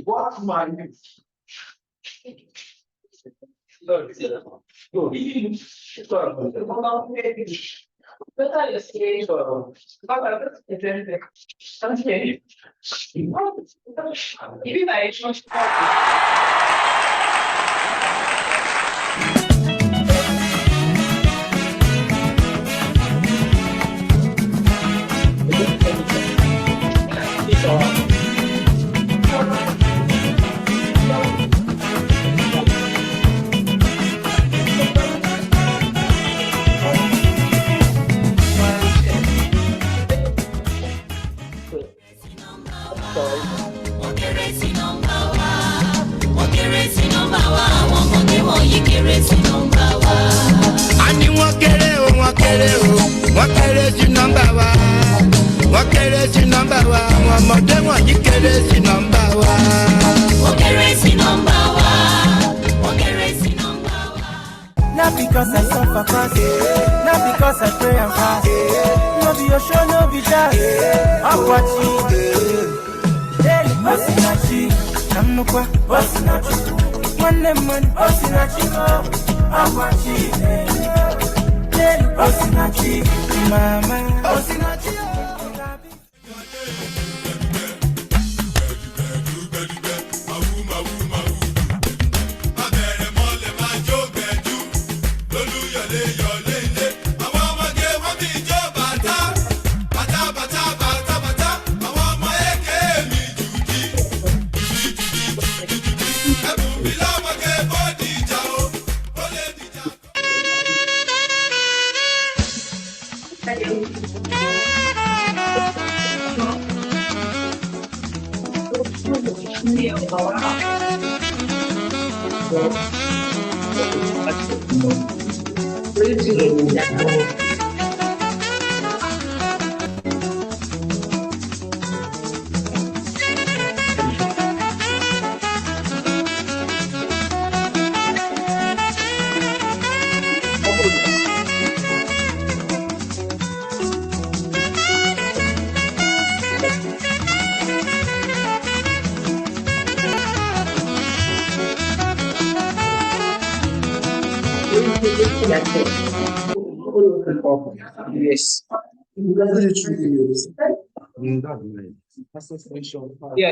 What's my Not because I suffer fast, not because I pray and fast. No be your show, no be just. I'm watching. Daily Osinachi, Namukwa, Osinachi. One money, Osinachi, I'm watching. Daily Osinachi, Mama, Osinachi. Yes. Yeah,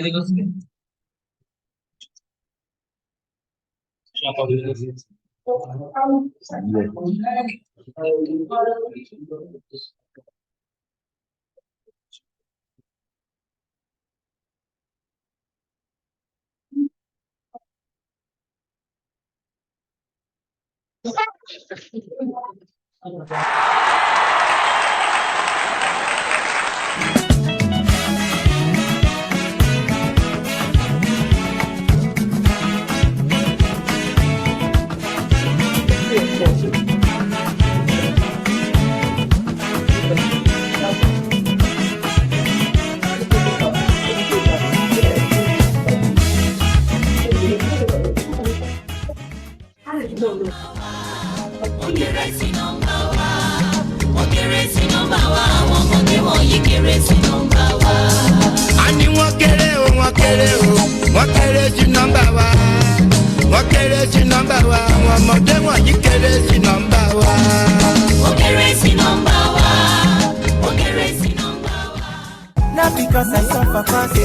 Not because I suffer fast,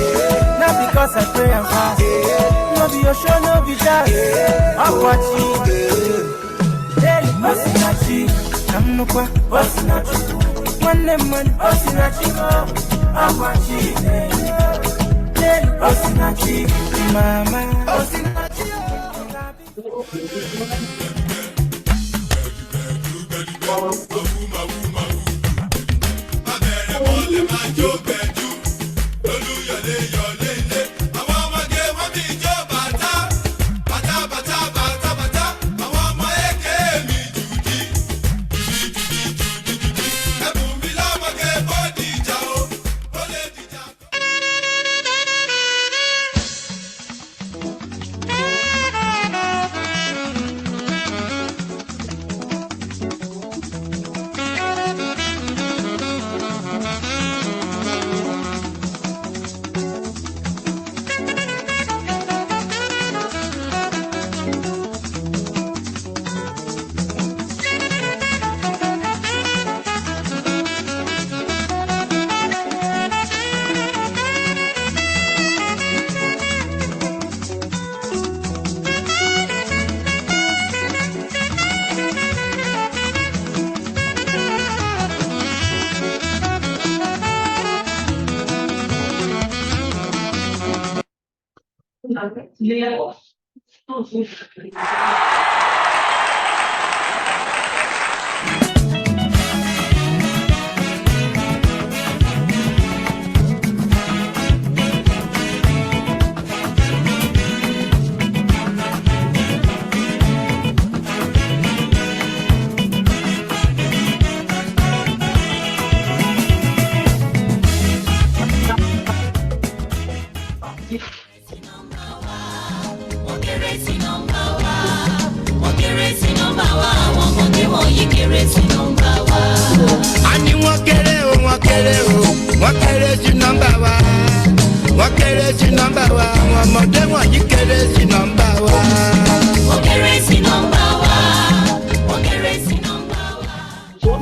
not because I pray and fast. No be your show, no be just. I'm watching. Daily Osinachi, Namukwa, Osinachi. One money, Osinachi, I'm watching. Daily Osinachi, Mama, Osinachi.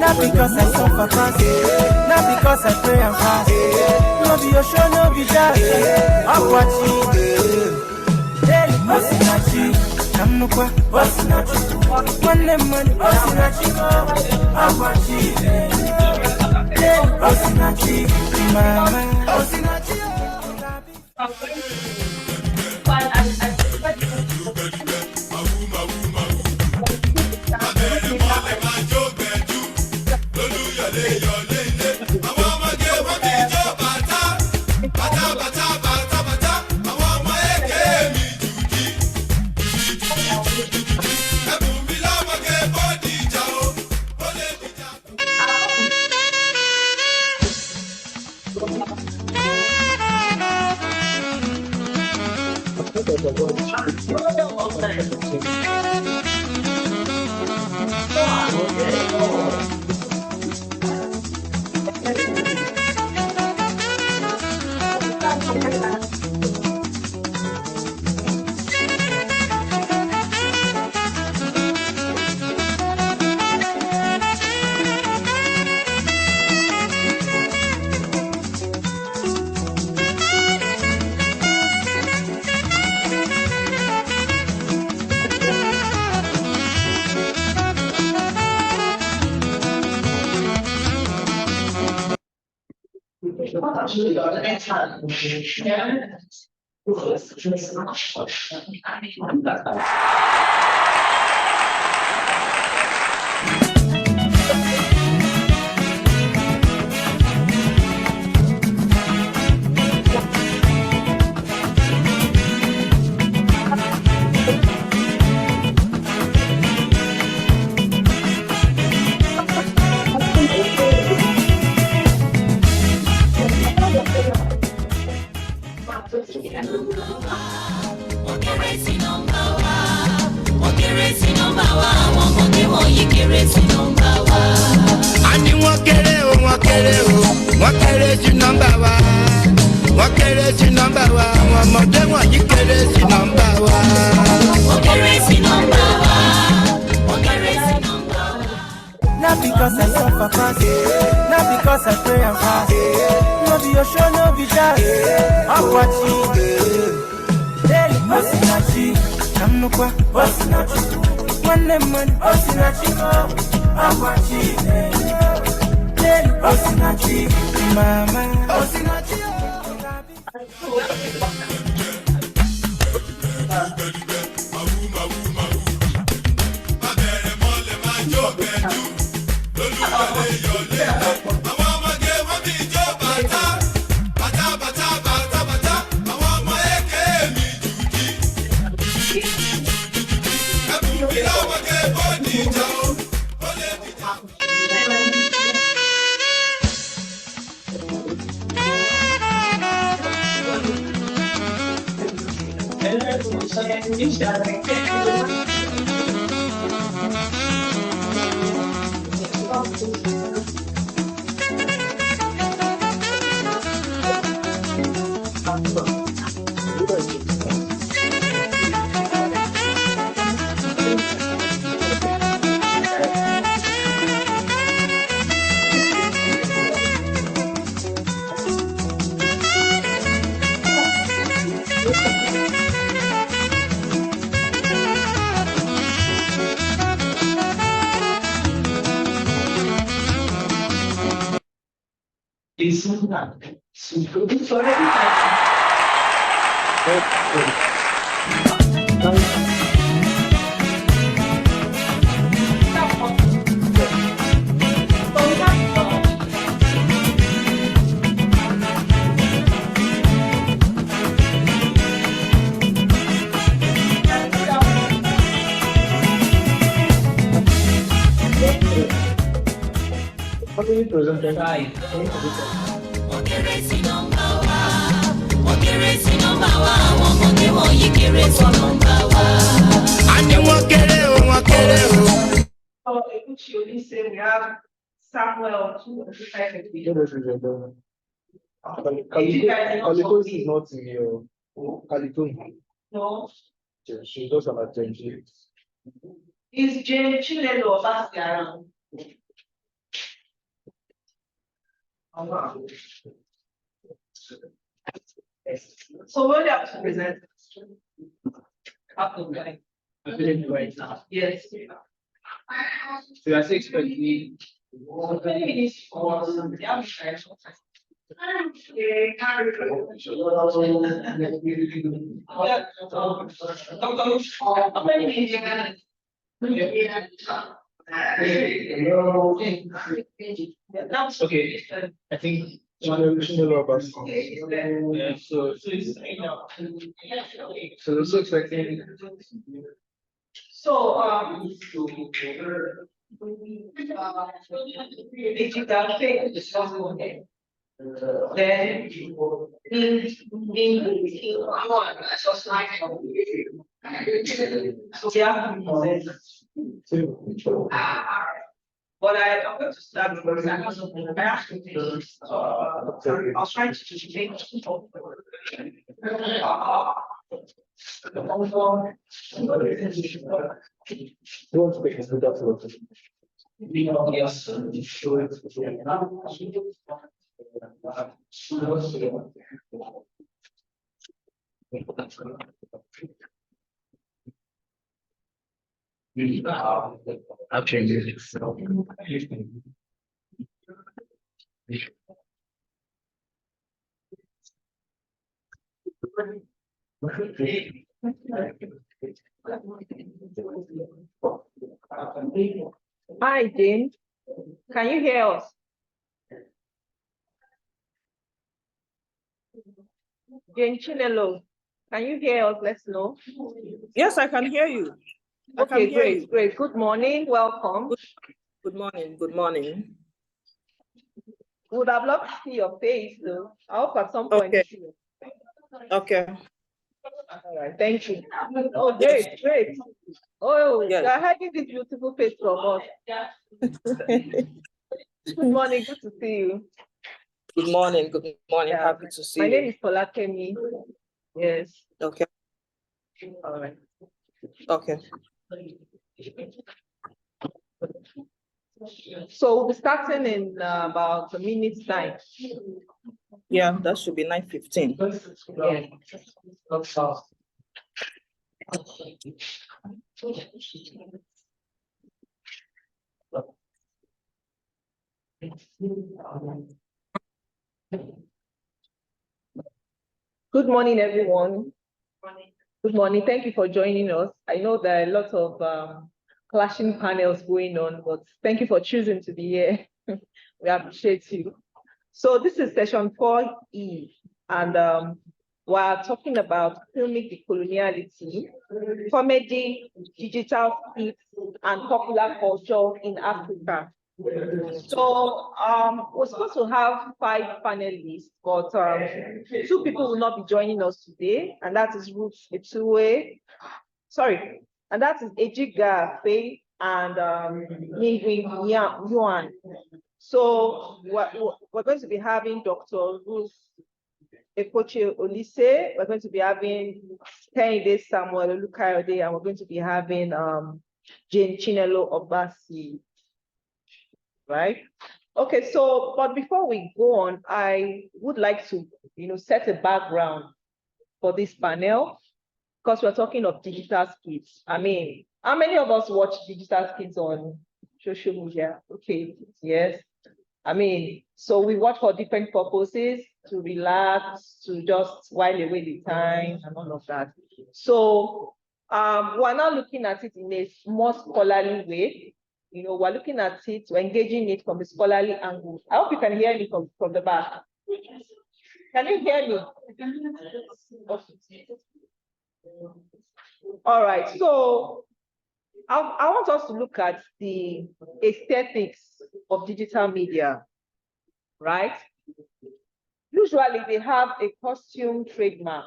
Not because I suffer fast, not because I pray and fast. No be your show, no be that. I'm watching. Hey, Osinachi, I'm no kwa, Osinachi. One lemon, Osinachi, I'm watching. Hey, Osinachi, mama, Osinachi. Not because I suffer fast, not because I pray and fast. No be your show, no be that. I'm watching. Hey, Osinachi, I'm no kwa, Osinachi. One lemon, Osinachi, I'm watching. Hey, Osinachi, mama, Osinachi. How can you present them? Oh, we have Samuel too. Calico is not in your Calico. No, She does an attention. is Jane Chinelo Obasi around? So what do you have to present? I'm feeling right now. Yes. So I expect me. Okay, I think yeah, so it's expecting. So, then but I'm going to start because I actually I was trying to make I've changed it. Hi, Jane. Can you hear us? Jane Chinelo, can you hear us? Let's know. Yes, I can hear you. Okay, great, great. Good morning. Welcome. Good morning. Good morning. Would have loved to see your face, though. I hope at some point. Okay. Okay. All right. Thank you. Oh, great, great. Oh, yes. You're having this beautiful face from us. Good morning. Good to see you. Good morning. Good morning. Yeah. Happy to see My you. name is Polakemi. Yes. Okay. All right. Okay. So we'll be starting in about a minute's time. Yeah, that should be 9:15. Yeah. Good morning, everyone. Good morning. Thank you for joining us. I know there are a lot of clashing panels going on, but thank you for choosing to be here. We appreciate you. So this is session 4E, and we're talking about filmic decoloniality, comedy, digital skits, and popular culture in Africa. So we're supposed to have 5 panelists, but 2 people will not be joining us today, and that is Ruth Etue. Sorry, and that is Ejiga Faye and Mingwin Yuan. So we're going to be having Dr. Ruth Ekoche Olise, we're going to be having Kehinde Samuel Olukayode, and we're going to be having Jane Chinelo Obasi. Right? Okay, so, but before we go on, I would like to, set a background for this panel, because we're talking of digital skits. I mean, how many of us watch digital skits on social media? Okay, yes. I mean, so we watch for different purposes, to relax, to just while away the time and all of that. So we're now looking at it in a more scholarly way. You know, we're looking at it, we're engaging it from a scholarly angle. I hope you can hear me from the back. Can you hear me? All right, so I want us to look at the aesthetics of digital media, right? Usually they have a costume trademark.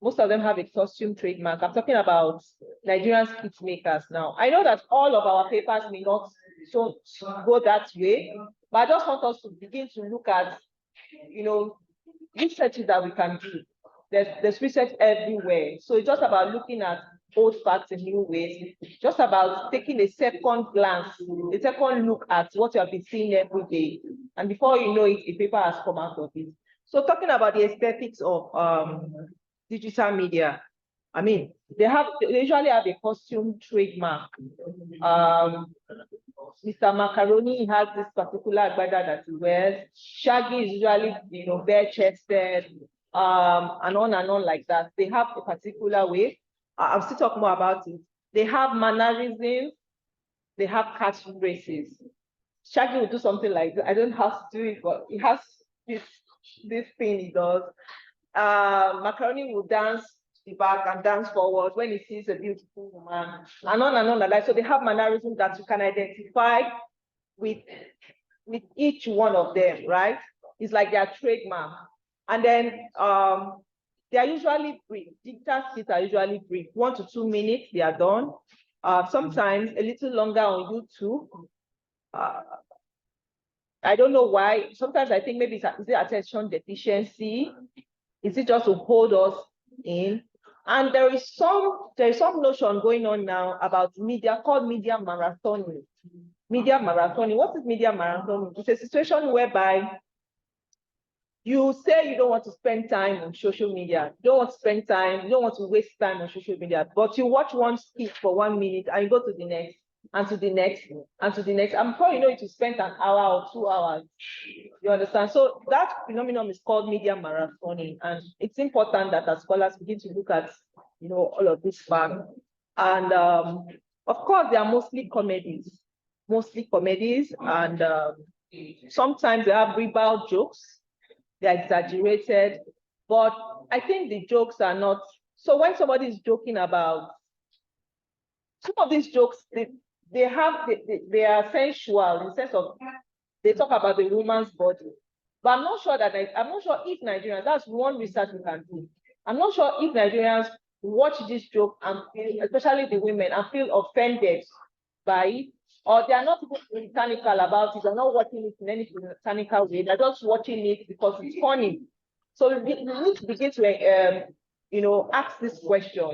Most of them have a costume trademark. I'm talking about Nigerian skit makers now. I know that all of our papers may not go that way, but I just want us to begin to look at, you know, researches that we can do. There's research everywhere. So it's just about looking at old facts in new ways, just about taking a second glance, a second look at what you have been seeing every day. And before you know it, a paper has come out of it. So talking about the aesthetics of digital media, I mean, they usually have a costume trademark. Mr. Macaroni has this particular agbada that he wears. Shaggy is usually, you know, bare-chested, and on like that. They have a particular way. I'll still talk more about it. They have mannerisms. They have catchphrases. Shaggy will do something like that. I don't have to do it, but he has this thing he does. Macaroni will dance the back and dance forward when he sees a beautiful woman, and on like that. So they have mannerisms that you can identify with each one of them, right? It's like their trademark. And then they are usually brief. Digital skits are usually brief, 1 to 2 minutes, they are done. Sometimes a little longer on YouTube. I don't know why. Sometimes I think maybe is it attention deficiency? Is it just to hold us in? And there is some notion going on now about media called media marathoning. Media marathoning. What is media marathoning? It's a situation whereby you say you don't want to spend time on social media, you don't want to spend time, you don't want to waste time on social media, but you watch one skit for 1 minute and you go to the next, and to the next, and to the next. And before you know it, you spend an hour or 2 hours. You understand? So that phenomenon is called media marathoning, and it's important that as scholars begin to look at, you know, all of this back. And of course, they are mostly comedies, and sometimes they have ribald jokes. They're exaggerated, but I think the jokes are not. So when somebody is joking about some of these jokes, they are sensual in the sense of they talk about the woman's body. But I'm not sure if Nigerians, that's one research we can do. I'm not sure if Nigerians watch this joke and feel, especially the women, and feel offended by it, or they are not even puritanical about it. They're not watching it in any puritanical way. They're just watching it because it's funny. So we need to begin to, you know, ask this question: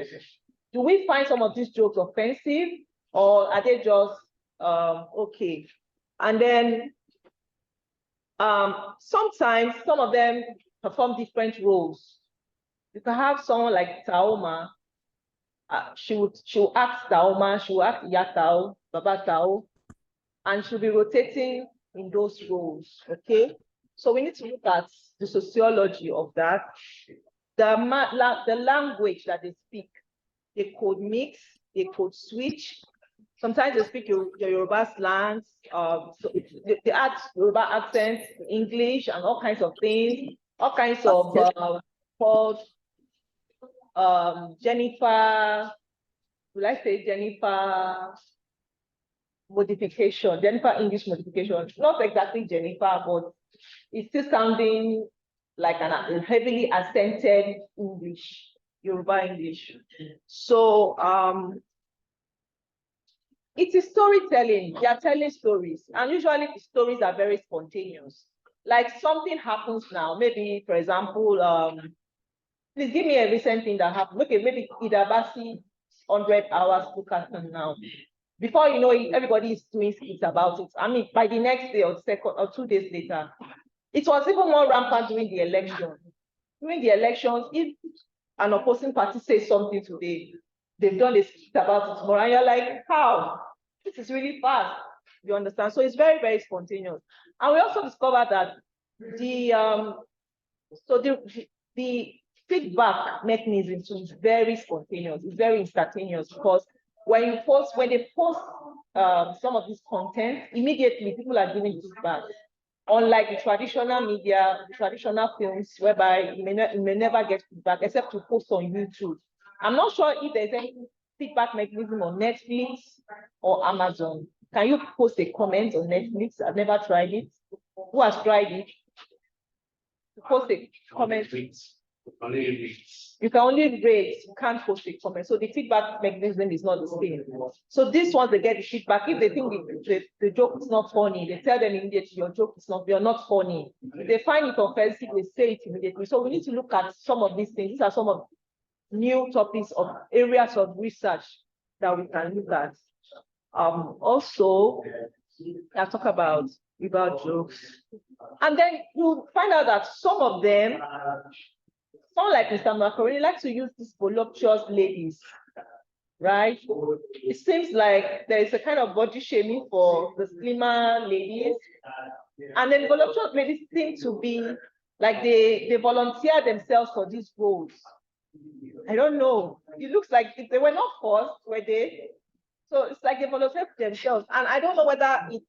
do we find some of these jokes offensive, or are they just okay? And then sometimes some of them perform different roles. You can have someone like Taoma. She will act Taoma, she will act Yatao, Baba Tao, and she'll be rotating in those roles. Okay, so we need to look at the sociology of that, the language that they speak. They could mix, they could switch. Sometimes they speak your Yoruba slangs, so they add Yoruba accents, English, and all kinds of things, all kinds of called Jennifer, will I say Jennifer modification, Jennifer English modification, not exactly Jennifer, but it's still sounding like a heavily accented English, Yoruba English. So it is storytelling. They are telling stories, and usually the stories are very spontaneous. Like something happens now, maybe, for example, please give me a recent thing that happened. Okay, maybe Idabasi 100 hours book now. Before you know it, everybody is doing skits about it. I mean, by the next day or 2 days later, it was even more rampant during the election. During the elections, if an opposing party says something today, they've done a skit about it tomorrow, and you're like, how? This is really fast. You understand? So it's very, very spontaneous. And we also discovered that the feedback mechanism is very spontaneous, it's very instantaneous, because when they post some of this content, immediately people are giving feedback. Unlike the traditional media, the traditional films, whereby you may never get feedback except to post on YouTube. I'm not sure if there's any feedback mechanism on Netflix or Amazon. Can you post a comment on Netflix? I've never tried it. Who has tried it? Post a comment. You can only rate, you can't post a comment. So the feedback mechanism is not the same. So this ones, they get the feedback. If they think the joke is not funny, they tell them immediately, you're not funny. If they find it offensive, they say it immediately. So we need to look at some of these things. These are some of new topics of areas of research that we can look at. Also, I talk about jokes. And then you find out that some of them, someone like Mr. Macaroni likes to use these voluptuous ladies, right? It seems like there is a kind of body shaming for the slimmer ladies. And then voluptuous ladies seem to be like they volunteer themselves for these roles. I don't know. It looks like they were not forced, were they? So it's like they volunteer themselves. And I don't know whether it's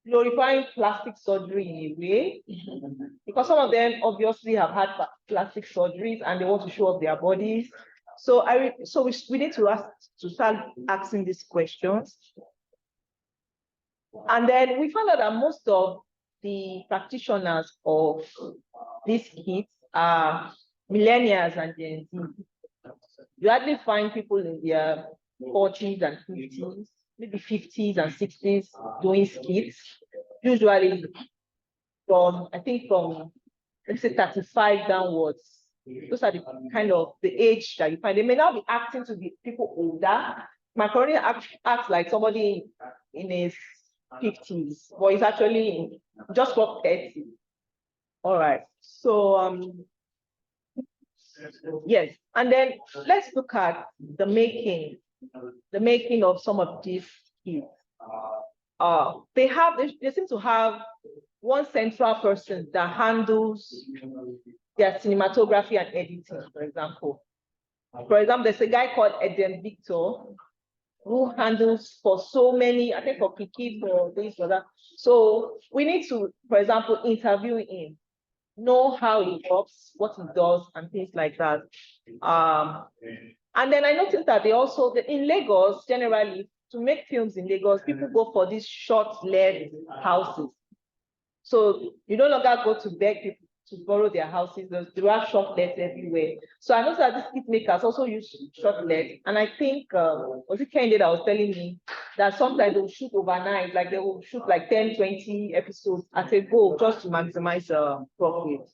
glorifying plastic surgery in a way, because some of them obviously have had plastic surgeries and they want to show off their bodies. So we need to start asking these questions. And then we found out that most of the practitioners of these skits are millennials and Gen Z. You hardly find people in their 40s and 50s, maybe 50s and 60s doing skits. Usually from let's say 35 downwards. Those are the kind of the age that you find. They may not be acting to be people older. Macaroni acts like somebody in his 50s, but he's actually just got 30. All right. So yes, and then let's look at the making of some of these skits. They seem to have one central person that handles their cinematography and editing, for example. For example, there's a guy called Eden Victor who handles for so many, I think for Kiki, for this or that. So we need to, for example, interview him, know how he works, what he does, and things like that. And then I noticed that in Lagos, generally, to make films in Lagos, people go for these short-let houses. So you no longer go to beg people to borrow their houses. There are short-lets everywhere. So I noticed that these skit makers also use short-let. And I think, was it Kende that was telling me that sometimes they will shoot overnight, like they will shoot like 10, 20 episodes at a go just to maximize profit.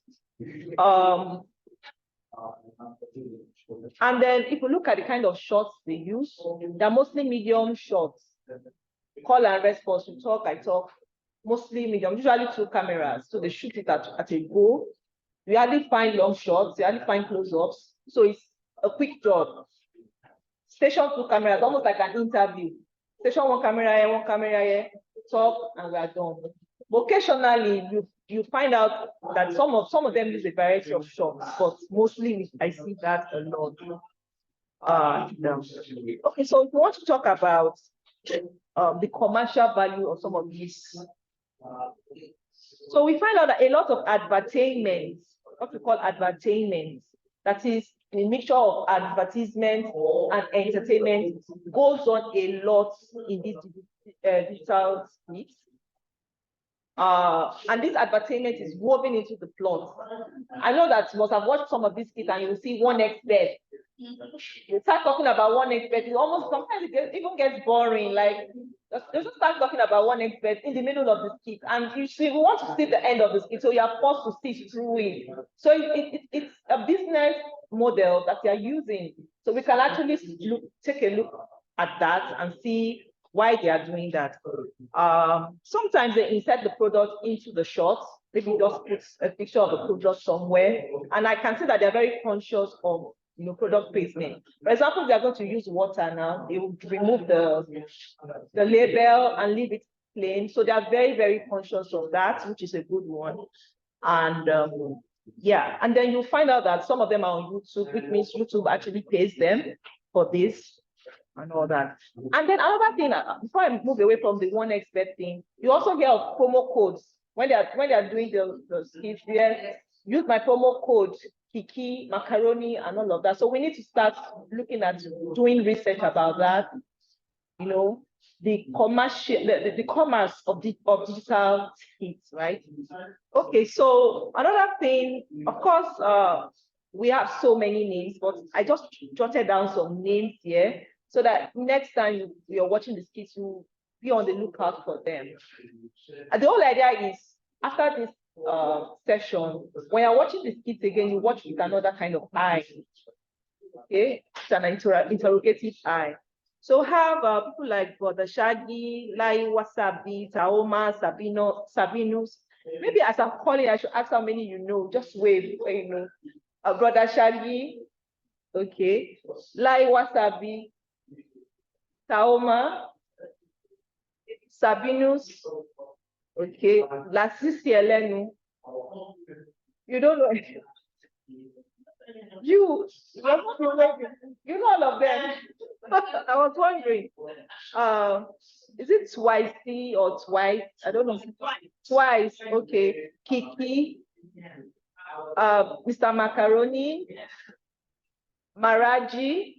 And then if you look at the kind of shots they use, they're mostly medium shots. Call and response, you talk, I talk, mostly medium, usually 2 cameras. So they shoot it at a go. You hardly find long shots, you hardly find close-ups. So it's a quick job. Station 2 cameras, almost like an interview. Station 1 camera here, talk, and we are done. But occasionally, you find out that some of them use a variety of shots, but mostly I see that a lot. Okay, so if you want to talk about the commercial value of some of these, so we find out that a lot of advertainments, what we call advertainments, that is a mixture of advertisement and entertainment, goes on a lot in these digital skits. And this advertaisement is woven into the plot. I know that you must have watched some of these skits and you will see one expert. You start talking about one expert, it almost sometimes even gets boring. Like they just start talking about one expert in the middle of the skit, and we want to see the end of the skit, so you are forced to see through it. So it's a business model that they are using. So we can actually take a look at that and see why they are doing that. Sometimes they insert the product into the shots. Maybe just put a picture of the product somewhere. And I can see that they're very conscious of product placement. For example, they are going to use water now. They will remove the label and leave it plain. So they are very, very conscious of that, which is a good one. And yeah, and then you'll find out that some of them are on YouTube, which means YouTube actually pays them for this and all that. And then another thing, before I move away from the one expert thing, you also hear of promo codes when they are doing the skits. Yes, use my promo code Kiki, macaroni, and all of that. So we need to start looking at doing research about that. The commercial, the commerce of digital skits, right? Okay, so another thing, of course, we have so many names, but I just jotted down some names here so that next time you're watching the skits, you be on the lookout for them. And the whole idea is after this session, when you're watching the skits again, you watch with another kind of eye. Okay, it's an interrogative eye. So have people like Brother Shaggy, Lai Wasabi, Taoma, Sabinus. Maybe as I'm calling, I should ask how many you know. Just wave, Brother Shaggy, okay. Lai Wasabi, Taoma, Sabinus, okay. La Sisi Elenu. You don't know. You know all of them. I was wondering, is it Twicey or Twice? I don't know. Twice, okay. Kiki, Mr. Macaroni, Maraji,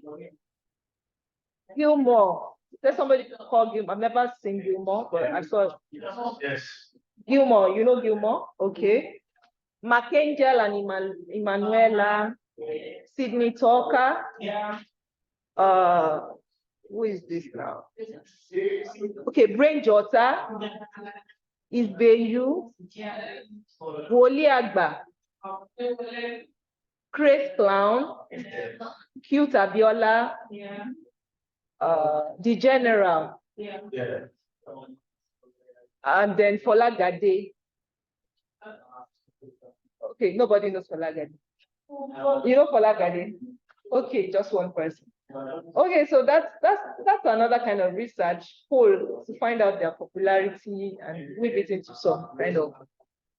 Gilmore. There's somebody called Gilmore. I've never seen Gilmore, but I saw it. Yes. Gilmore, you know Gilmore? Okay. Macangel and Emanuela, Sydney Talker. Who is this now? Okay, Brain Jota, Isbeyu, Woli Agba, Chris Clown, Cute Abiola, The General, and then Fola Gade. Okay, nobody knows Fola Gade. You know Fola Gade? Okay, just one person. Okay, so that's another kind of research poll to find out their popularity and weave it into some kind of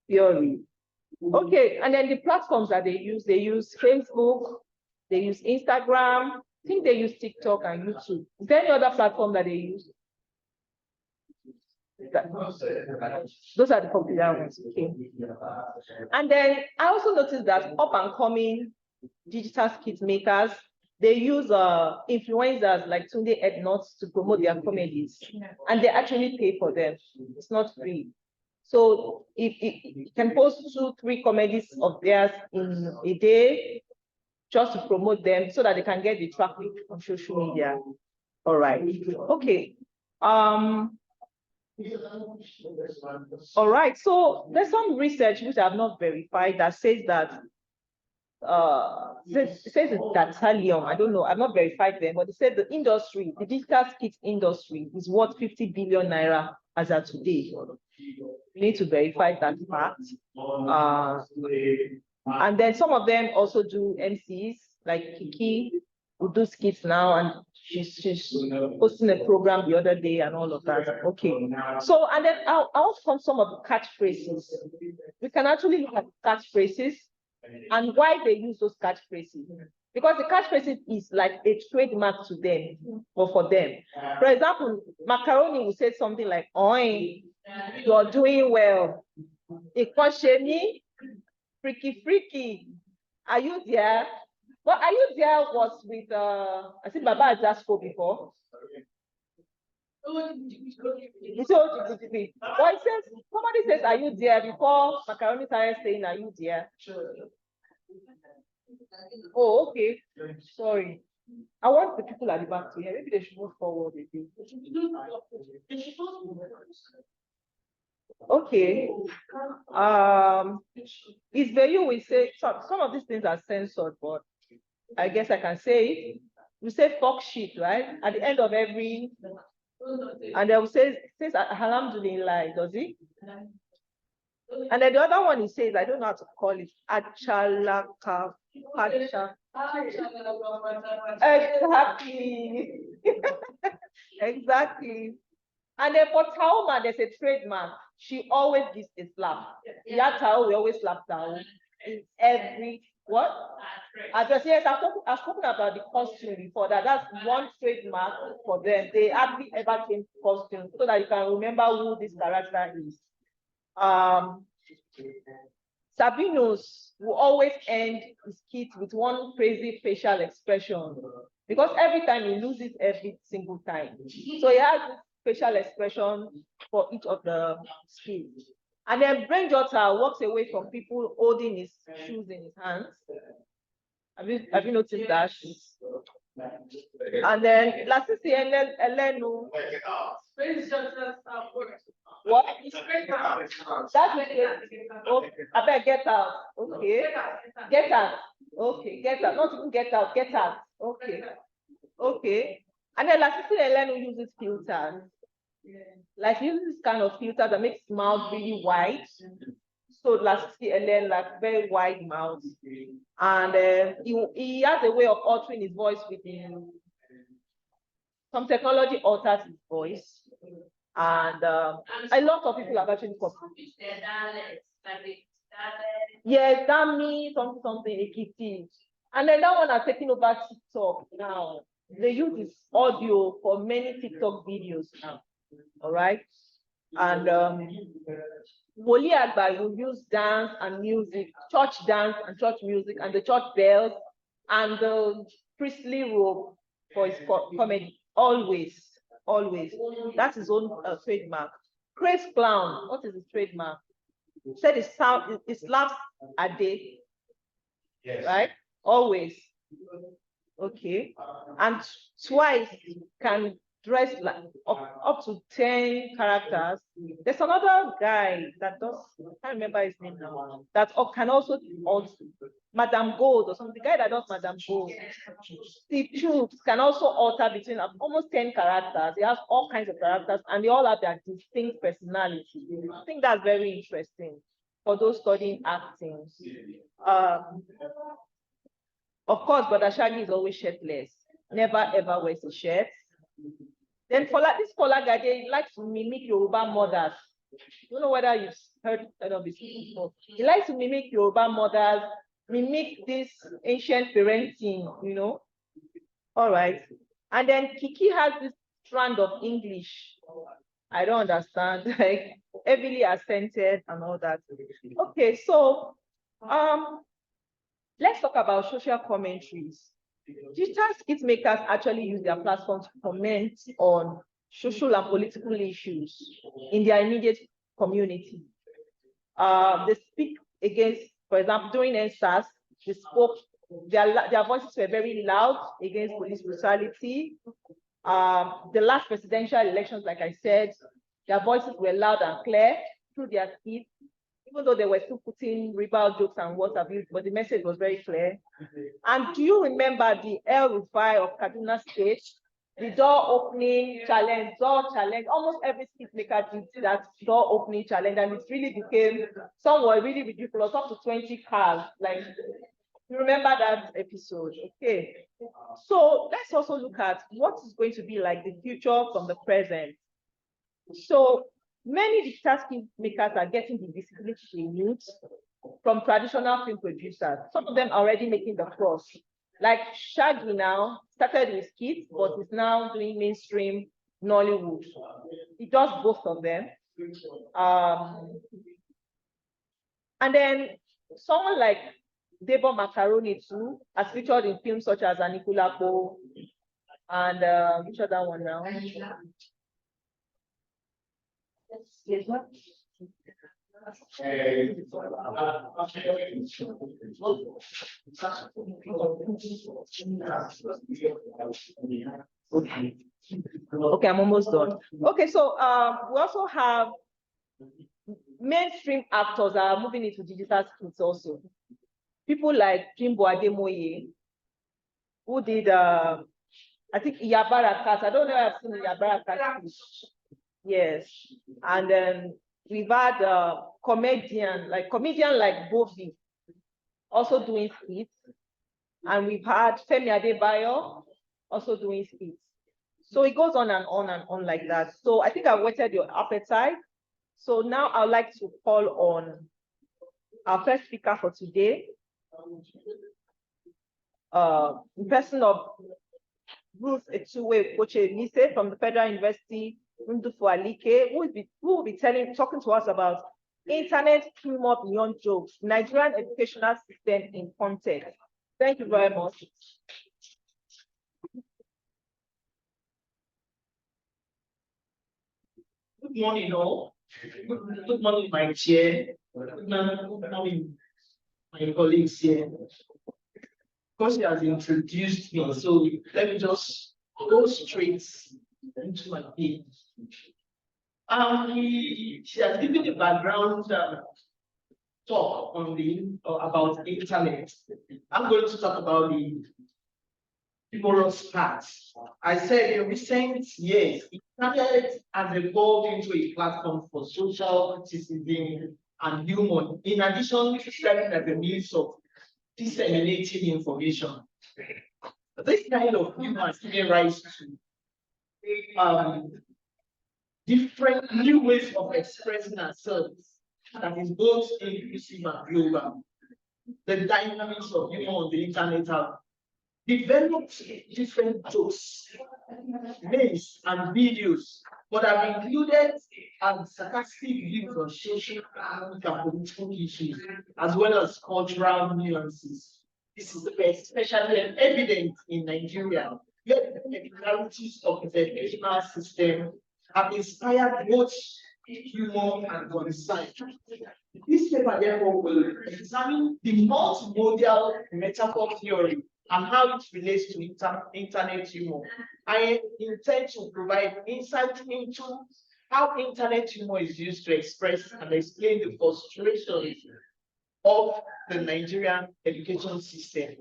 theory. Okay, and then the platforms that they use Facebook, they use Instagram, I think they use TikTok and YouTube. Is there any other platform that they use? Those are the popular ones. Okay. And then I also noticed that up and coming digital skit makers, they use influencers like Tunde Ednuts to promote their comedies, and they actually pay for them. It's not free. So if you can post 2-3 comedies of theirs in a day, just to promote them so that they can get the traffic on social media. All right. Okay. All right. So there's some research which I have not verified that says that it says that Thallium, I don't know, I've not verified them, but it said the industry, the digital skit industry is worth 50 billion naira as of today. We need to verify that fact. And then some of them also do MCs, like Kiki, who do skits now, and she's posting a program the other day and all of that. Okay. So, and then I'll come some of the catchphrases. We can actually look at catchphrases and why they use those catchphrases. Because the catchphrases is like a trademark to them or for them. For example, Macaroni will say something like, "Oi, you're doing well. Ikosheni, freaky, freaky. Are you there?" But "Are you there" was with I think Baba Jasco before. But it says, somebody says, "Are you there?" before Macaroni started saying, "Are you there?" Oh, okay. Sorry. I want the people at the back to hear. Maybe they should move forward a bit. Okay. It's very, we say some of these things are censored, but I guess I can say it. We say "fuck shit," right? At the end of every, and they will say, says "Alhamdulillah," does it? And then the other one he says, I don't know how to call it, Achalaka. Exactly. Exactly. And then for Taoma, there's a trademark. She always gives a slap. Yeah, Tao, we always slap Tao in every what? Address. Yes, I've spoken about the costume before. That's one trademark for them. They hardly ever change costume so that you can remember who this character is. Sabinos will always end his skit with one crazy facial expression because every time he loses every single time. So he has this facial expression for each of the skits. And then Brain Jotter walks away from people holding his shoes in his hands. Have you noticed that? And then Lasisi Elenu. What? That's okay. I better get out. Okay. Get out. Okay. Get out. Not even get out. Get out. Okay. Okay. And then Lasisi Elenu uses filters. Like uses this kind of filter that makes mouth really wide. So Lasisi Elenu like very wide mouth. And he has a way of altering his voice with some technology alters his voice. And a lot of people have actually copied. Yes, that means something Ekiti. And then that one has taken over TikTok now. They use this audio for many TikTok videos now. All right. And Woli Agba will use dance and music, church dance and church music, and the church bells and the priestly robe for his comedy. Always. Always. That's his own trademark. Praise Clown, what is his trademark? He said it slaps a day. Yes. Right? Always. Okay. And twice can dress like up to 10 characters. There's another guy that does, I can't remember his name now, that can also Madame Gold or something. The guy that does Madame Gold. Steve Troops can also alter between almost 10 characters. He has all kinds of characters and they all have their distinct personality. I think that's very interesting for those studying acting. Of course, Brother Shaggy is always shirtless. Never ever wears a shirt. Then this Fola guy, they like to mimic Yoruba mothers. I don't know whether you've heard of this before. He likes to mimic Yoruba mothers, mimic this ancient parenting, you know. All right. And then Kiki has this strand of English. I don't understand, like heavily accented and all that. Okay, so let's talk about social commentaries. Digital skit makers actually use their platform to comment on social and political issues in their immediate community. They speak against, for example, during NSAS, they spoke, their voices were very loud against police brutality. The last presidential elections, like I said, their voices were loud and clear through their skits, even though they were still putting ribald jokes and what have you, but the message was very clear. And do you remember the El Rufai of Kaduna State? The door opening challenge, almost every skit maker did that door opening challenge, and it really became, some were really ridiculous, up to 20 cars. Like, you remember that episode? Okay. So let's also look at what is going to be like the future from the present. So many digital skit makers are getting the visibility they need from traditional film producers. Some of them are already making the cross. Like Shaggy now started with skits, but is now doing mainstream Nollywood. He does both of them. And then someone like Debo Macaroni too has featured in films such as Anikulapo and which other one now? Okay, I'm almost done. Okay, so we also have mainstream actors that are moving into digital skits also. People like Jimbo Ademoye, who did I think Iyabara Cat. I don't know if I've seen Iyabara Cat. Yes, and then We've had comedian like Bovi also doing skits. And we've had Femi Adebayo also doing skits. So it goes on and on and on like that. So I think I've whetted your appetite. So now I'd like to call on our first speaker for today, in person of Ruth Etuwe Koche-Nise from the Federal University, Ndufu Alike, who will be talking to us about internet humor beyond jokes, Nigerian educational system in context. Thank you very much. Good morning, all. Good morning, my chair. Good morning, my colleagues here. Because she has introduced me, so let me just go straight into my page. She has given the background talk on about the internet. I'm going to talk about the humorous part. I said in recent years, internet has evolved into a platform for social criticism and humor, in addition to serving as a means of disseminating information. This kind of humor has given rise to different new ways of expressing ourselves that is both inclusive and global. The dynamics of humor on the internet have developed different jokes, memes, and videos, but have included sarcastic views on social and political issues, as well as cultural nuances. This is especially evident in Nigeria, where the peculiarities of the educational system have inspired both humor and concern. This paper, therefore, will examine the multimodal metaphor theory and how it relates to internet humor. I intend to provide insight into how internet humor is used to express and explain the frustrations of the Nigerian education system.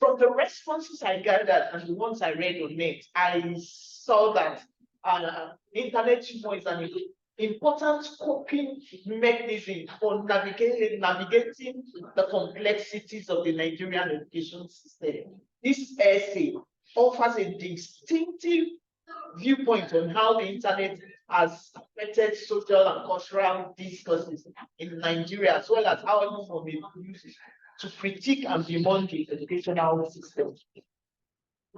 From the responses I gathered and the ones I read on net, I saw that internet humor is an important coping mechanism for navigating the complexities of the Nigerian education system. This essay offers a distinctive viewpoint on how the internet has affected social and cultural discourses in Nigeria, as well as how humor may be used to critique and bemoan the educational system.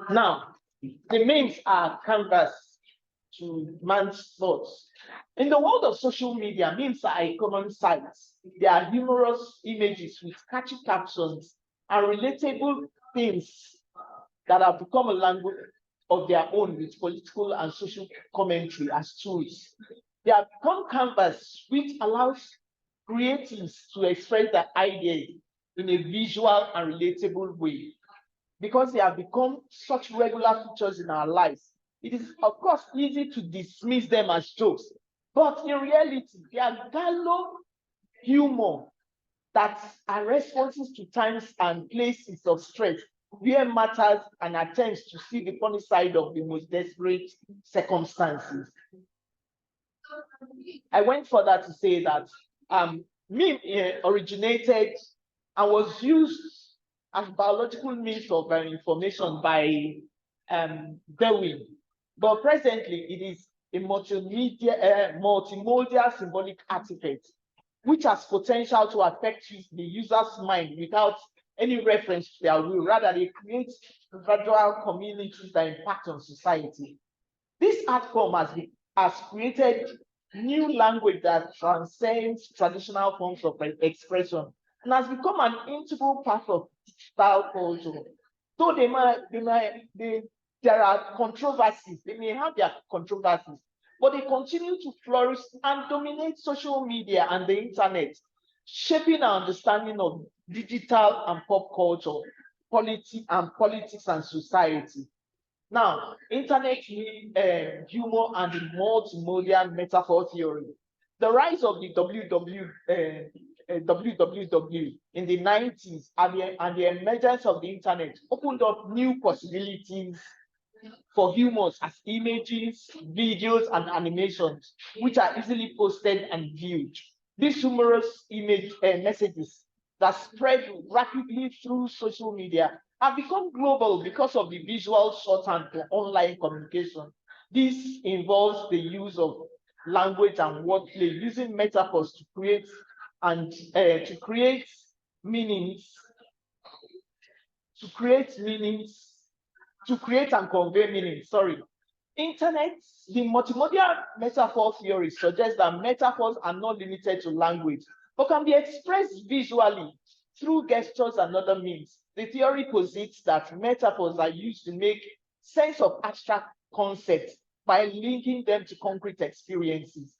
Now, the memes are canvas to man's thoughts. In the world of social media, memes are a common sight. They are humorous images with catchy captions and relatable themes that have become a language of their own with political and social commentary as tools. They have become canvas which allows creatives to express their ideas in a visual and relatable way. Because they have become such regular features in our lives, it is, of course, easy to dismiss them as jokes, but in reality, they are gallow humor that are responses to times and places of stress where matters and attempts to see the funny side of the most desperate circumstances. I went further to say that meme originated and was used as biological means of information by Darwin. But presently, it is a multimodal symbolic artifact, which has potential to affect the user's mind without any reference to their will. Rather, they create gradual communities that impact on society. This art form has created new language that transcends traditional forms of expression and has become an integral part of digital culture. Though there are controversies, they may have their controversies, but they continue to flourish and dominate social media and the internet, shaping our understanding of digital and pop culture, politics and society. Now, internet humor and the multimodal metaphor theory. The rise of the WWW in the 90s and the emergence of the internet opened up new possibilities for humors as images, videos, and animations, which are easily posted and viewed. These humorous messages that spread rapidly through social media have become global because of the visual shorthand for online communication. This involves the use of language and wordplay, using metaphors to create meanings, to create and convey meaning. Sorry. The multimodal metaphor theory suggests that metaphors are not limited to language, but can be expressed visually through gestures and other means. The theory posits that metaphors are used to make sense of abstract concepts by linking them to concrete experiences.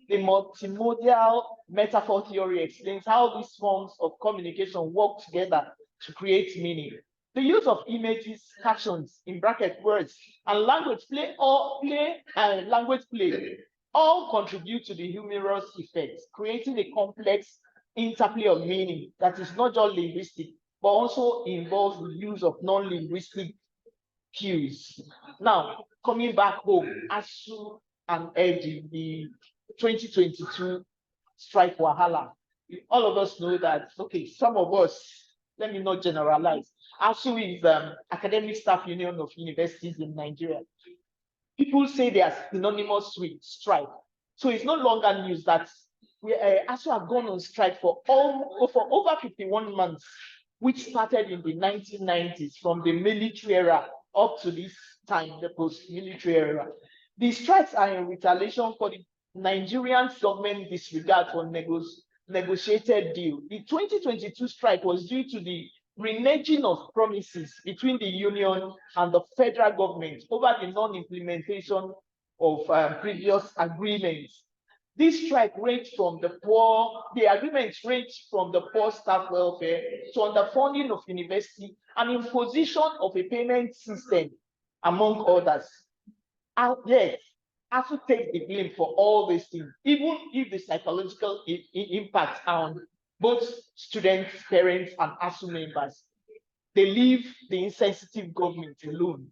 The multimodal metaphor theory explains how these forms of communication work together to create meaning. The use of images, captions, in bracket words, and language play all contribute to the humorous effect, creating a complex interplay of meaning that is not just linguistic, but also involves the use of non-linguistic cues. Now, coming back home, ASU and LG, the 2022 strike wahala. All of us know that, okay, some of us, let me not generalize, ASU is Academic Staff Union of Universities in Nigeria. People say they are synonymous with strike. So it's no longer news that ASU have gone on strike for over 51 months, which started in the 1990s from the military era up to this time, the post-military era. The strikes are in retaliation for the Nigerian government disregard for negotiated deal. The 2022 strike was due to the reneging of promises between the union and the federal government over the non-implementation of previous agreements. This strike ranged from the agreements ranged from the poor staff welfare to underfunding of university and imposition of a payment system, among others. And yet, ASU takes the blame for all these things, even if the psychological impacts are on both students, parents, and ASU members. They leave the insensitive government alone.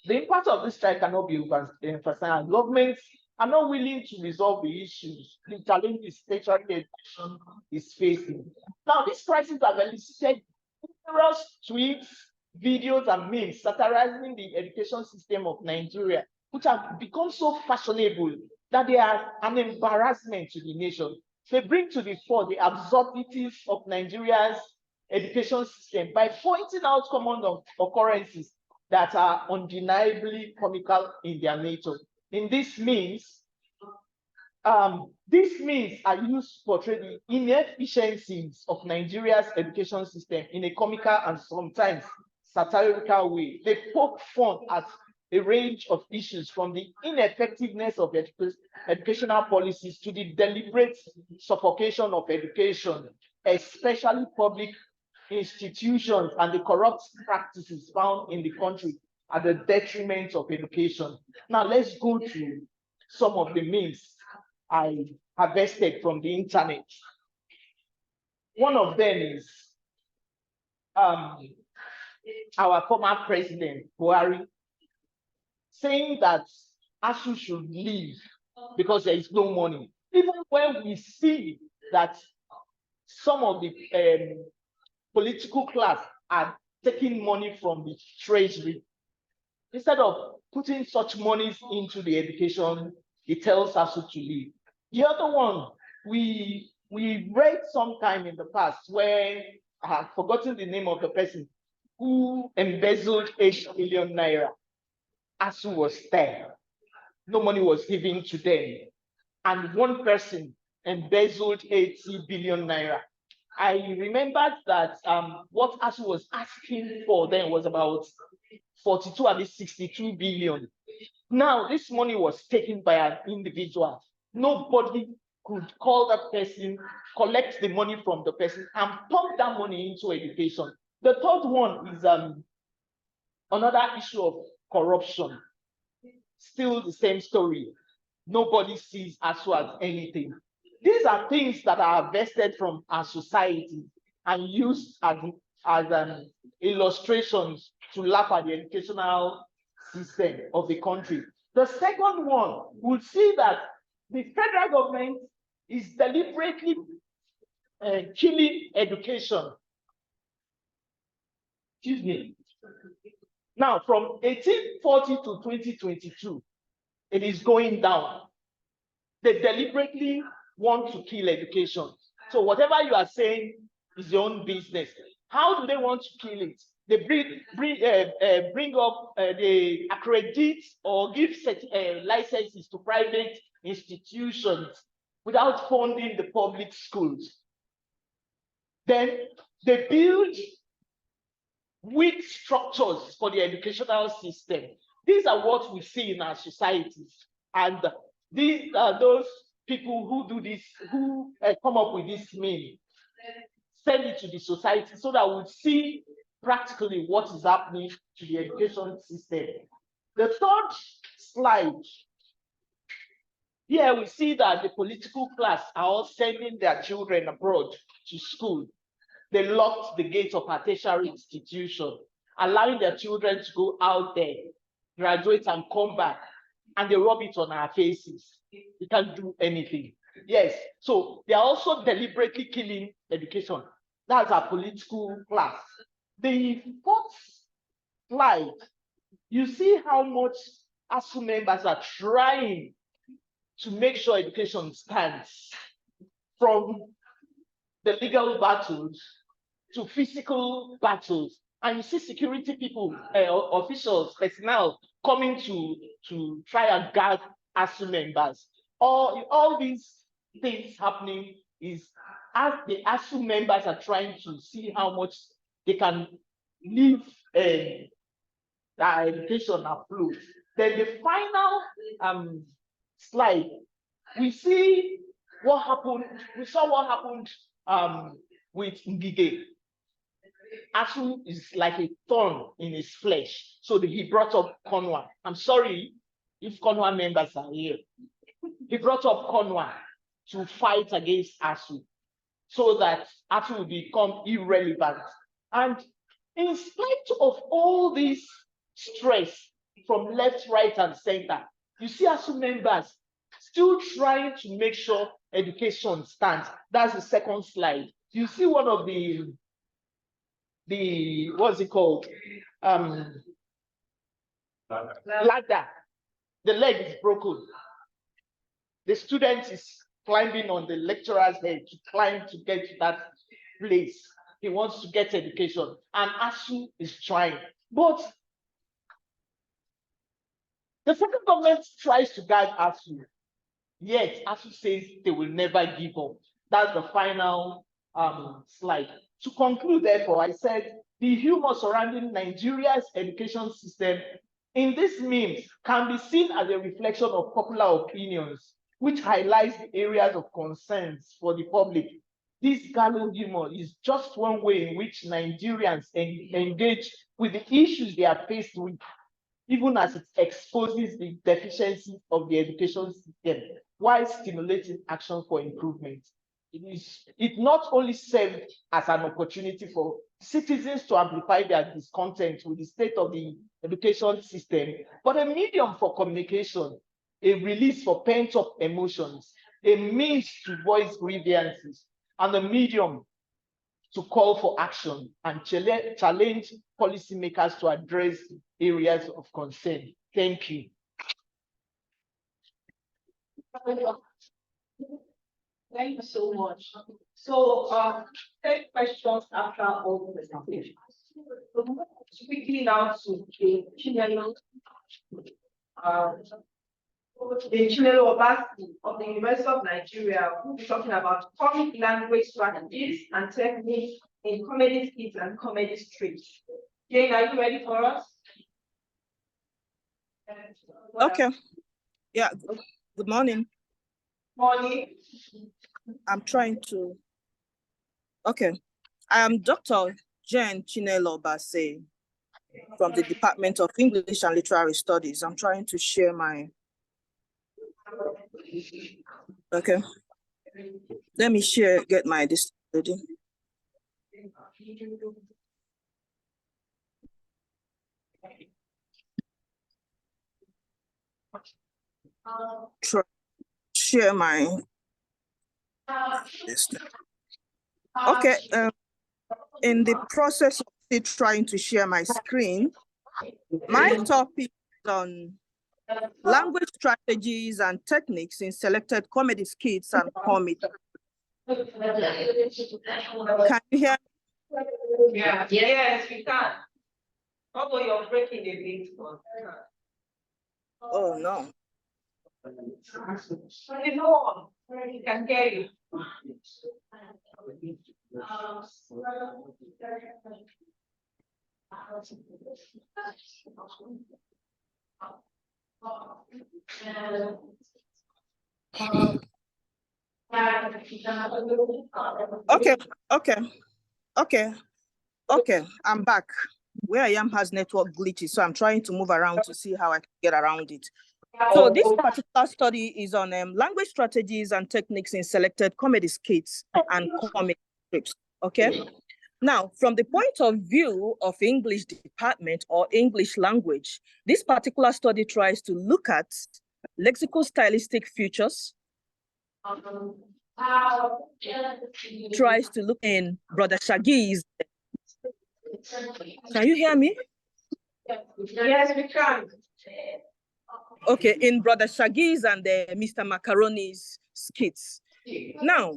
The impact of this strike cannot be emphasized. Governments are not willing to resolve the issues, the challenges tertiary education is facing. Now, this crisis has elicited numerous tweets, videos, and memes satirizing the education system of Nigeria, which have become so fashionable that they are an embarrassment to the nation. They bring to the fore the absurdities of Nigeria's education system by pointing out common occurrences that are undeniably comical in their nature. In these means are used to portray the inefficiencies of Nigeria's education system in a comical and sometimes satirical way. They poke fun at a range of issues, from the ineffectiveness of educational policies to the deliberate suffocation of education, especially public institutions, and the corrupt practices found in the country at the detriment of education. Now, let's go to some of the memes I harvested from the internet. One of them is our former president, Buhari, saying that ASU should leave because there is no money. Even when we see that some of the political class are taking money from the treasury, instead of putting such monies into the education, it tells ASU to leave. The other one, we read sometime in the past where I have forgotten the name of the person who embezzled 8 billion naira. ASU was there. No money was given to them. And one person embezzled 80 billion naira. I remembered that what ASU was asking for then was about 42 at least 62 billion. Now, this money was taken by an individual. Nobody could call that person, collect the money from the person, and pump that money into education. The third one is another issue of corruption. Still the same story. Nobody sees ASU as anything. These are things that are vested from our society and used as illustrations to laugh at the educational system of the country. The second one, we'll see that the federal government is deliberately killing education. Excuse me. Now, from 1840 to 2022, it is going down. They deliberately want to kill education. So whatever you are saying is your own business. How do they want to kill it? They bring up, they accredit or give licenses to private institutions without funding the public schools. Then they build weak structures for the educational system. These are what we see in our societies. And these are those people who do this, who come up with this meme, send it to the society so that we'll see practically what is happening to the education system. The third slide, here we see that the political class are all sending their children abroad to school. They locked the gates of our tertiary institution, allowing their children to go out there, graduate and come back, and they rub it on our faces. We can't do anything. Yes, so they are also deliberately killing education. That's our political class. The fourth slide, you see how much ASU members are trying to make sure education stands, from the legal battles to physical battles. And you see security people, officials, personnel coming to try and guard ASU members. All these things happening is as the ASU members are trying to see how much they can leave their education afloat. Then the final slide, we see what happened. We saw what happened with Ngige. ASU is like a thorn in his flesh. So he brought up Conwa. I'm sorry if Conwa members are here. He brought up Conwa to fight against ASU so that ASU will become irrelevant. And in spite of all this stress from left, right, and center, you see ASU members still trying to make sure education stands. That's the second slide. You see one of the what's it called? Ladder. The leg is broken. The student is climbing on the lecturer's head to climb to get to that place. He wants to get education, and ASU is trying. But the federal government tries to guide ASU, yet ASU says they will never give up. That's the final slide. To conclude, therefore, I said the humor surrounding Nigeria's education system in these memes can be seen as a reflection of popular opinions, which highlights the areas of concerns for the public. This gallows humor is just one way in which Nigerians engage with the issues they are faced with, even as it exposes the deficiencies of the education system, while stimulating action for improvement. It not only served as an opportunity for citizens to amplify their discontent with the state of the education system, but a medium for communication, a release for pent-up emotions, a means to voice grievances, and a medium to call for action and challenge policymakers to address areas of concern. Thank you. Thank you so much. So, 10 questions after all the presentations. Quickly now to the Chinelo Obasi of the University of Nigeria, who will be talking about comic language strategies and techniques in comedy skits and comedy strips. Jane, are you ready for us? Okay. Yeah. Good morning. Morning. I'm trying to. Okay. I am Dr. Jane Chinelo Obasi from the Department of English and Literary Studies. I'm trying to share my. Okay. Let me share, get my this ready. share my this. Okay, in the process of still trying to share my screen, my topic is on language strategies and techniques in selected comedy skits and comic. Can you hear me? Yeah. Yes, we can. Although you're breaking a bit. Oh no. No, we can hear you. Okay, I'm back. Where I am has network glitches, so I'm trying to move around to see how I can get around it. So this particular study is on language strategies and techniques in selected comedy skits and comic strips, okay? Now, from the point of view of English department or English language, this particular study tries to look at lexical stylistic features, tries to look in Brother Shaggy's. Can you hear me? Yes, we can. Okay, in Brother Shaggy's and Mr. Macaroni's skits. Now,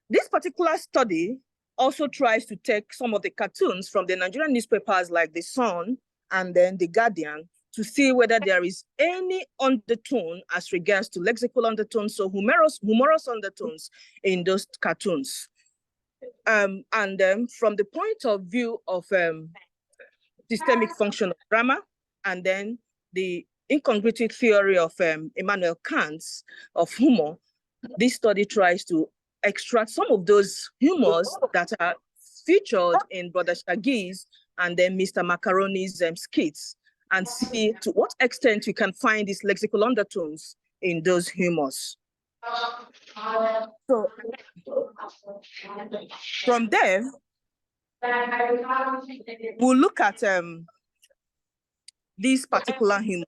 this particular study also tries to take some of the cartoons from the Nigerian newspapers like The Sun and then The Guardian to see whether there is any undertone as regards to lexical undertones, so humorous undertones in those cartoons. And then from the point of view of systemic function of grammar, and then the incongruity theory of Immanuel Kant's of humor, this study tries to extract some of those humors that are featured in Brother Shaggy's and then Mr. Macaroni's skits, and see to what extent you can find these lexical undertones in those humors. So from there, we'll look at this particular humor.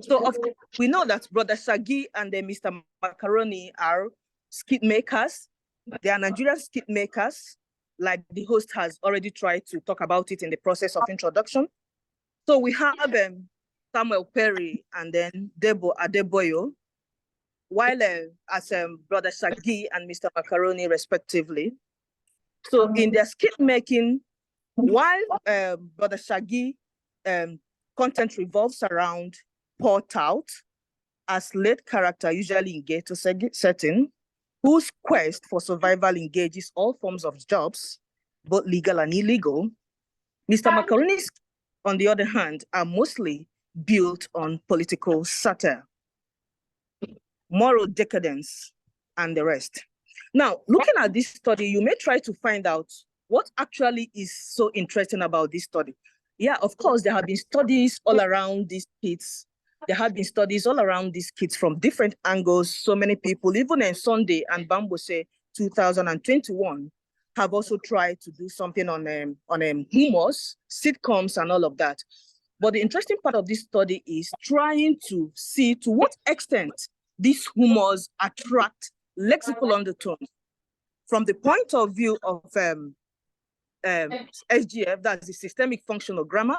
So we know that Brother Shaggy and Mr. Macaroni are skit makers. They are Nigerian skit makers, like the host has already tried to talk about it in the process of introduction. So we have Samuel Perry and then Debo Adeboyo, while as Brother Shaggy and Mr. Macaroni respectively. So in their skit making, while Brother Shaggy content revolves around Paul Tout as lead character, usually in ghetto setting, whose quest for survival engages all forms of jobs, both legal and illegal. Mr. Macaroni's, on the other hand, are mostly built on political satire, moral decadence, and the rest. Now, looking at this study, you may try to find out what actually is so interesting about this study. Yeah, of course, there have been studies all around these kids. There have been studies all around these kids from different angles. So many people, even in Sunday and Bambose 2021, have also tried to do something on humors, sitcoms, and all of that. But the interesting part of this study is trying to see to what extent these humors attract lexical undertones from the point of view of SGF, that's the systemic functional grammar,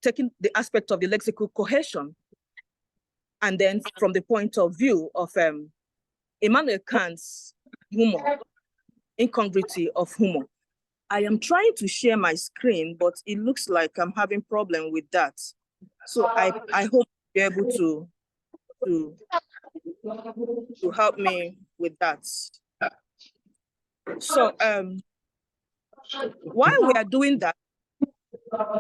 taking the aspect of the lexical cohesion, and then from the point of view of Immanuel Kant's humor, incongruity of humor. I am trying to share my screen, but it looks like I'm having problem with that. So I hope you're able to help me with that. So while we are doing that,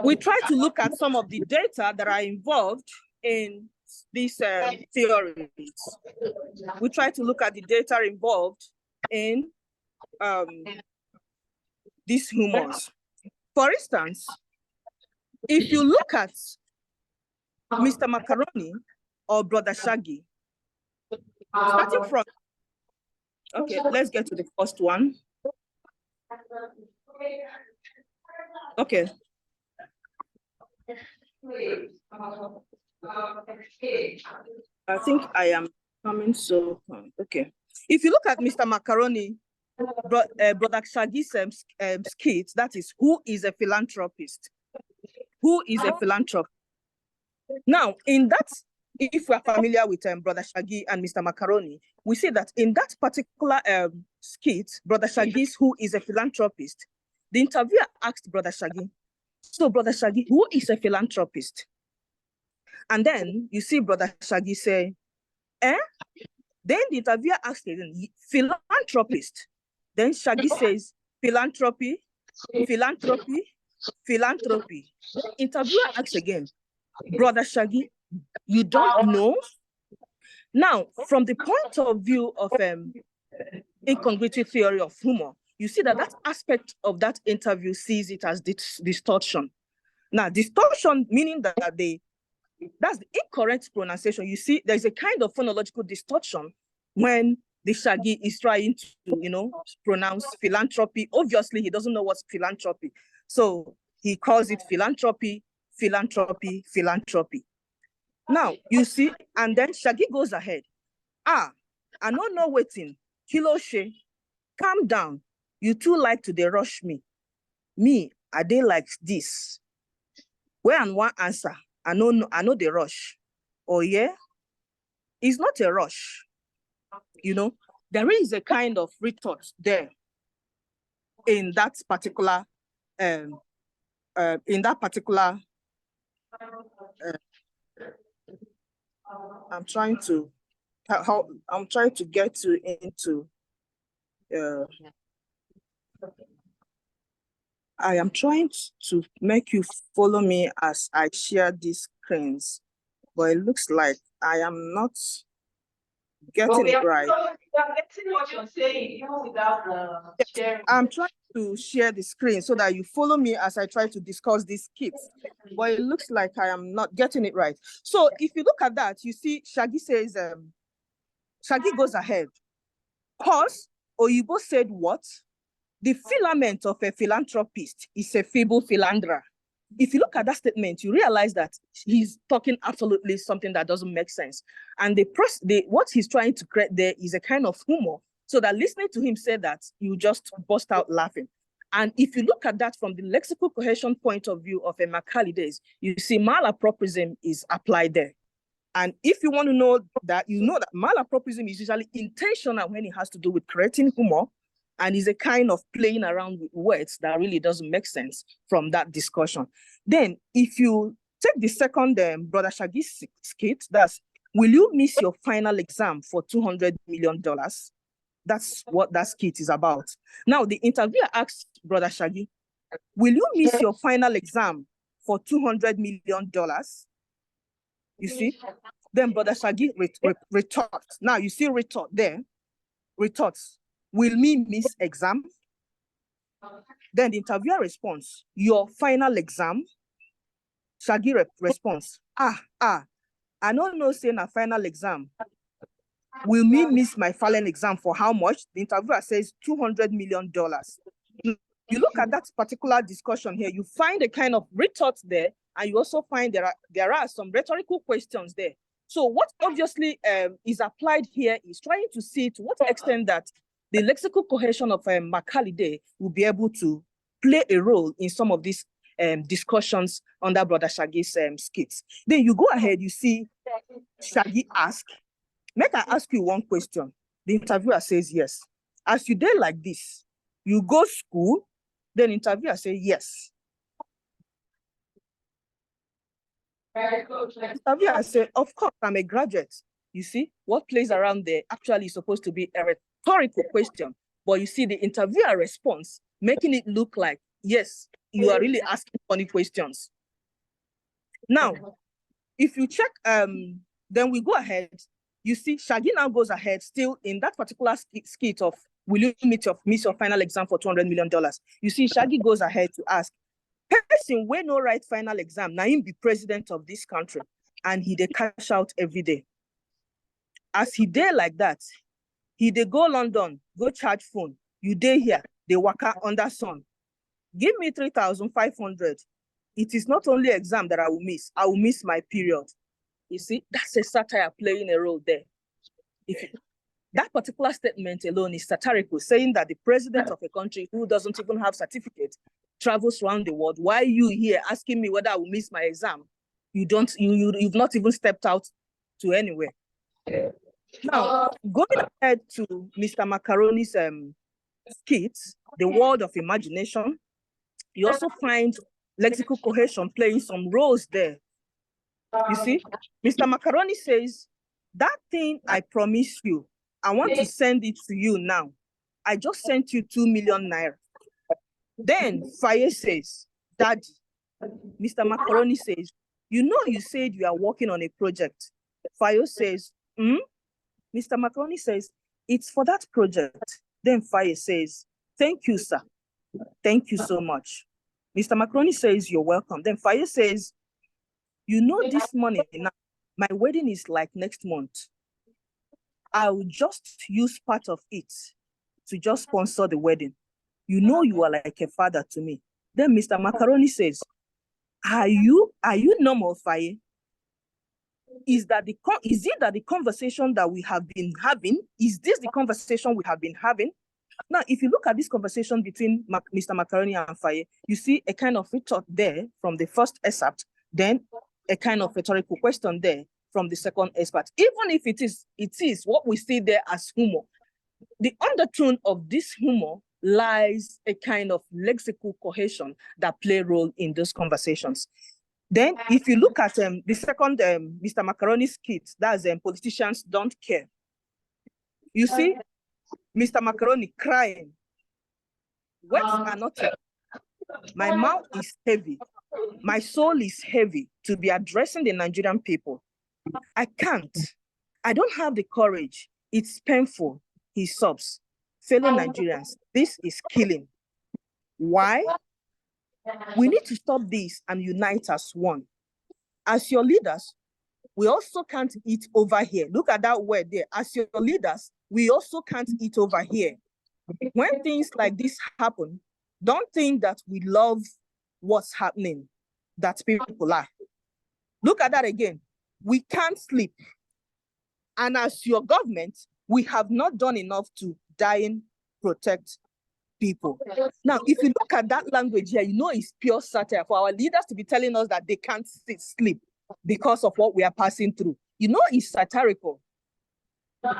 we try to look at some of the data that are involved in these theories. We try to look at the data involved in these humors. For instance, if you look at Mr. Macaroni or Brother Shaggy, starting from, okay, let's get to the first one. Okay. I think I am coming so okay. If you look at Mr. Macaroni, Brother Shaggy's skit, that is who is a philanthropist? Who is a philanthropist? Now, in that, if we are familiar with Brother Shaggy and Mr. Macaroni, we see that in that particular skit, Brother Shaggy's who is a philanthropist, the interviewer asked Brother Shaggy, so Brother Shaggy, who is a philanthropist? And then you see Brother Shaggy say, eh? Then the interviewer asked him, philanthropist. Then Shaggy says, philanthropy, philanthropy, philanthropy. The interviewer asks again, Brother Shaggy, you don't know? Now, from the point of view of incongruity theory of humor, you see that that aspect of that interview sees it as distortion. Now, distortion meaning that that's the incorrect pronunciation. You see, there's a kind of phonological distortion when the Shaggy is trying to, pronounce philanthropy. Obviously, he doesn't know what's philanthropy. So he calls it philanthropy, philanthropy, philanthropy. Now, you see, and then Shaggy goes ahead. I don't know waiting. Kiloshe, calm down. You too like to dey rush me. Me, I dey like this. Where and one answer? I know the rush. Oh yeah? It's not a rush. There is a kind of retort there in that particular I'm trying to get into I am trying to make you follow me as I share these screens, but it looks like I am not getting it right. What you're saying, even without the sharing. I'm trying to share the screen so that you follow me as I try to discuss these skits, but it looks like I am not getting it right. So if you look at that, you see Shaggy says, Shaggy goes ahead. Pause, Oyibo said what? The filament of a philanthropist is a feeble philandra. If you look at that statement, you realize that he's talking absolutely something that doesn't make sense. And what he's trying to create there is a kind of humor, so that listening to him say that, you just bust out laughing. And if you look at that from the lexical cohesion point of view of a Macalides, you see malapropism is applied there. And if you want to know that, you know that malapropism is usually intentional when it has to do with creating humor, and is a kind of playing around with words that really doesn't make sense from that discussion. Then, if you take the second Brother Shaggy skit, that's, will you miss your final exam for $200 million? That's what that skit is about. Now, the interviewer asked Brother Shaggy, will you miss your final exam for $200 million? You see? Then Brother Shaggy retorts. Now, you see retort there. Retorts. Will me miss exam? Then the interviewer responds, your final exam? Shaggy responds, I don't know saying a final exam. Will me miss my final exam for how much? The interviewer says $200 million. You look at that particular discussion here, you find a kind of retort there, and you also find there are some rhetorical questions there. So what obviously is applied here is trying to see to what extent that the lexical cohesion of Macalide will be able to play a role in some of these discussions under Brother Shaggy's skits. Then you go ahead, you see Shaggy ask, make I ask you one question. The interviewer says yes. As you did like this, you go school, then interviewer say yes. Interviewer say, of course, I'm a graduate. You see, what plays around there actually is supposed to be a rhetorical question, but you see the interviewer response, making it look like, yes, you are really asking funny questions. Now, if you check, then we go ahead, you see Shaggy now goes ahead, still in that particular skit of, will you miss your final exam for $200 million? You see Shaggy goes ahead to ask, person wey no write final exam, na him be president of this country, and he dey cash out every day. As he dey like that, he dey go London, go charge phone. You dey here, dey waka under sun. Give me 3,500. It is not only exam that I will miss my period. You see, that's a satire playing a role there. That particular statement alone is satirical, saying that the president of a country who doesn't even have certificate travels around the world. Why are you here asking me whether I will miss my exam? You've not even stepped out to anywhere. Now, going ahead to Mr. Macaroni's skits, The World of Imagination, you also find lexical cohesion playing some roles there. You see, Mr. Macaroni says, that thing I promised you, I want to send it to you now. I just sent you 2 million naira. Then Faye says, Daddy, Mr. Macaroni says, you know you said you are working on a project. Faye says, Mr. Macaroni says, it's for that project. Then Faye says, thank you, sir. Thank you so much. Mr. Macaroni says, you're welcome. Then Faye says, you know this money now, my wedding is like next month. I will just use part of it to just sponsor the wedding. You know you are like a father to me. Then Mr. Macaroni says, are you normal, Faye? Is it that the conversation that we have been having, is this the conversation we have been having? Now, if you look at this conversation between Mr. Macaroni and Faye, you see a kind of retort there from the first excerpt, then a kind of rhetorical question there from the second excerpt. Even if it is what we see there as humor, the undertone of this humor lies a kind of lexical cohesion that play a role in those conversations. Then, if you look at the second Mr. Macaroni skit, that's Politicians Don't Care. You see Mr. Macaroni crying. Words are not heavy. My mouth is heavy. My soul is heavy to be addressing the Nigerian people. I can't. I don't have the courage. It's painful. He sobs. Fellow Nigerians, this is killing. Why? We need to stop this and unite as one. As your leaders, we also can't eat over here. Look at that word there. As your leaders, we also can't eat over here. When things like this happen, don't think that we love what's happening, that people are. Look at that again. We can't sleep. And as your government, we have not done enough to protect people. Now, if you look at that language here, you know it's pure satire for our leaders to be telling us that they can't sleep because of what we are passing through. You know it's satirical.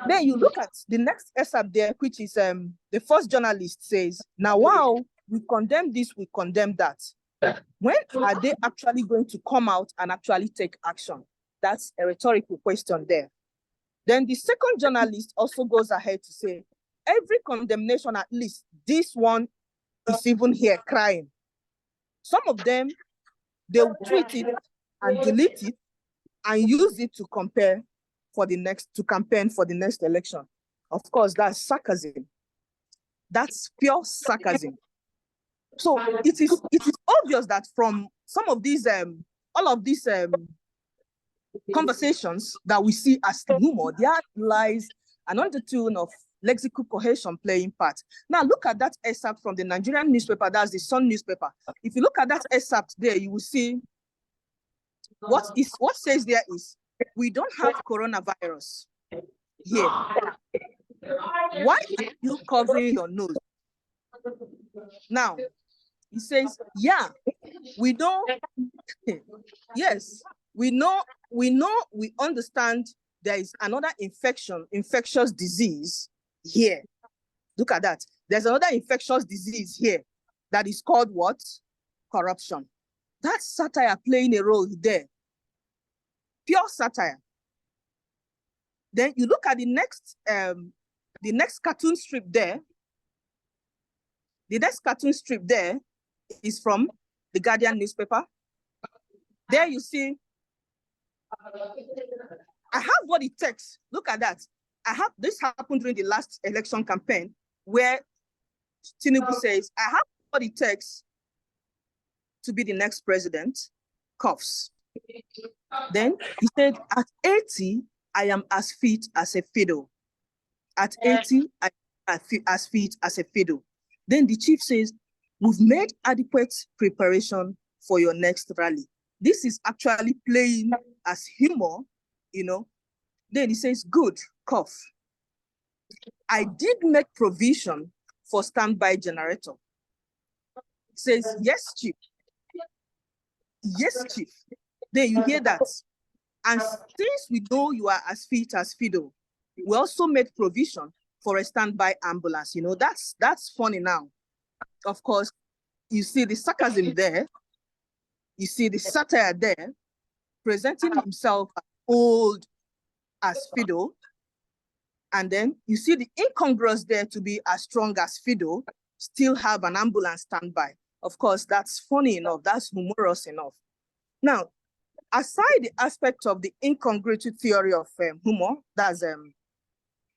Then you look at the next excerpt there, which is the first journalist says, now, wow, we condemn this, we condemn that. When are they actually going to come out and actually take action? That's a rhetorical question there. Then the second journalist also goes ahead to say, every condemnation, at least this one is even here crying. Some of them, they'll tweet it and delete it and use it to campaign for the next election. Of course, that's sarcasm. That's pure sarcasm. So it is obvious that from some of these, all of these conversations that we see as humor, there lies an undertone of lexical cohesion playing part. Now look at that excerpt from the Nigerian newspaper, that's the Sun newspaper. If you look at that excerpt there, you will see what says there is, we don't have coronavirus here. Why are you covering your nose? Now, he says, yeah, we know, yes, we understand there is another infectious disease here. Look at that. There's another infectious disease here that is called what? Corruption. That's satire playing a role there. Pure satire. Then you look at the next cartoon strip there. The next cartoon strip there is from the Guardian newspaper. There you see, I have what it takes. Look at that. This happened during the last election campaign where Tinubu says, I have what it takes to be the next president, coughs. Then he said, at 80, I am as fit as a fiddle. At 80, I am as fit as a fiddle. Then the chief says, we've made adequate preparation for your next rally. This is actually playing as humor Then he says, good, cough. I did make provision for standby generator. He says, yes, chief. Yes, chief. Then you hear that. And since we know you are as fit as fiddle, we also made provision for a standby ambulance. That's funny now. Of course, you see the sarcasm there. You see the satire there, presenting himself as old as fiddle. And then you see the incongruous there to be as strong as fiddle, still have an ambulance standby. Of course, that's funny enough. That's humorous enough. Now, aside the aspect of the incongruity theory of humor, that's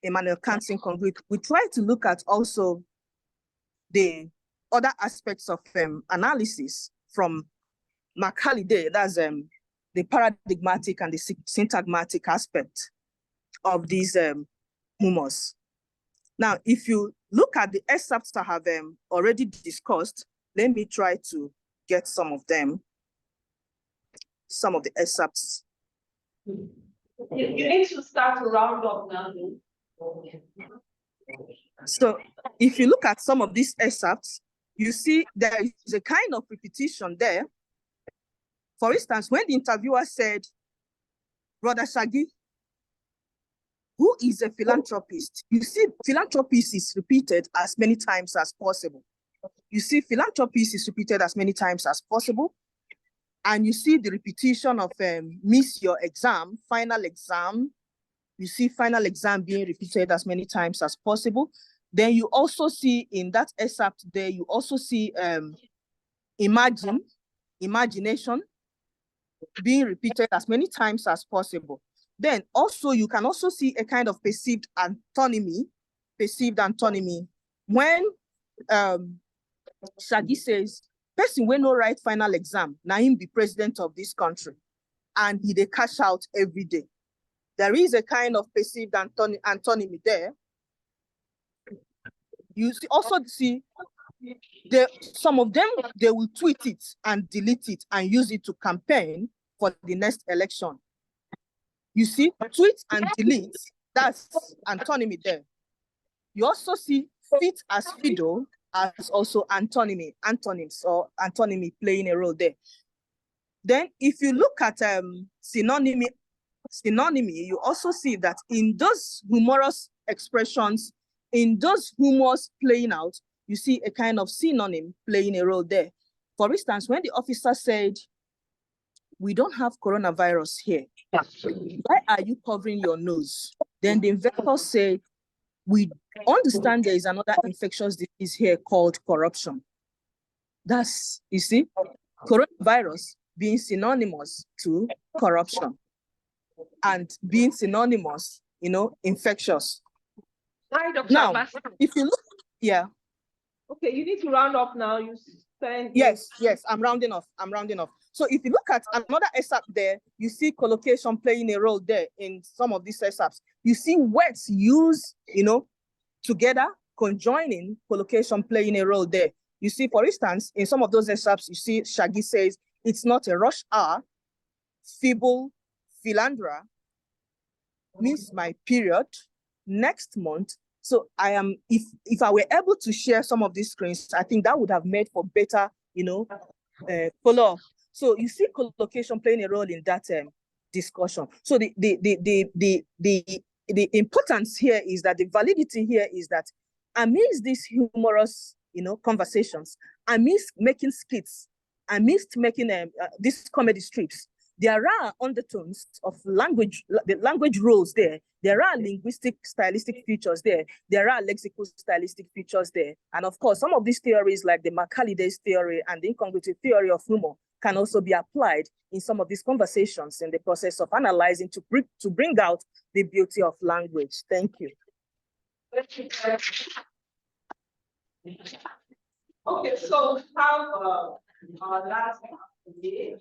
Immanuel Kant's incongruity, we try to look at also the other aspects of analysis from Macaulay, that's the paradigmatic and the syntagmatic aspect of these humors. Now, if you look at the excerpts I have already discussed, let me try to get some of them, some of the excerpts. You need to start to round up now. So if you look at some of these excerpts, you see there is a kind of repetition there. For instance, when the interviewer said, Brother Shaggy, who is a philanthropist? You see, philanthropist is repeated as many times as possible. You see, philanthropist is repeated as many times as possible. And you see the repetition of miss your exam, final exam. You see final exam being repeated as many times as possible. Then you also see in that excerpt there, you also see imagination being repeated as many times as possible. Then also, you can also see a kind of perceived antonymy when Shaggy says, person will no write final exam, now him be president of this country, and he dey cash out every day. There is a kind of perceived antonymy there. You also see some of them, they will tweet it and delete it and use it to campaign for the next election. You see, tweet and delete, that's antonymy there. You also see fit as fiddle as also antonyms or antonymy playing a role there. Then if you look at synonymy, you also see that in those humorous expressions, in those humors playing out, you see a kind of synonym playing a role there. For instance, when the officer said, we don't have coronavirus here, why are you covering your nose? Then the inventor said, we understand there is another infectious disease here called corruption. That's, you see, coronavirus being synonymous to corruption and being synonymous, infectious. Now, if you look, yeah. Okay, you need to round up now. Yes, I'm rounding off. So if you look at another excerpt there, you see collocation playing a role there in some of these excerpts. You see words used, together, conjoining, collocation playing a role there. You see, for instance, in some of those excerpts, you see Shaggy says, it's not a rush hour, feeble, philandra, miss my period, next month. So I am, if I were able to share some of these screens, I think that would have made for better, follow-up. So you see collocation playing a role in that discussion. So the importance here is that the validity here is that amidst these humorous, conversations, amidst making skits, amidst making these comedy strips, there are undertones of language, the language roles there. There are linguistic, stylistic features there. There are lexical, stylistic features there. And of course, some of these theories like the Macaulay-Days theory and the incongruity theory of humor can also be applied in some of these conversations in the process of analyzing to bring out the beauty of language. Thank you. Okay, so how our last day,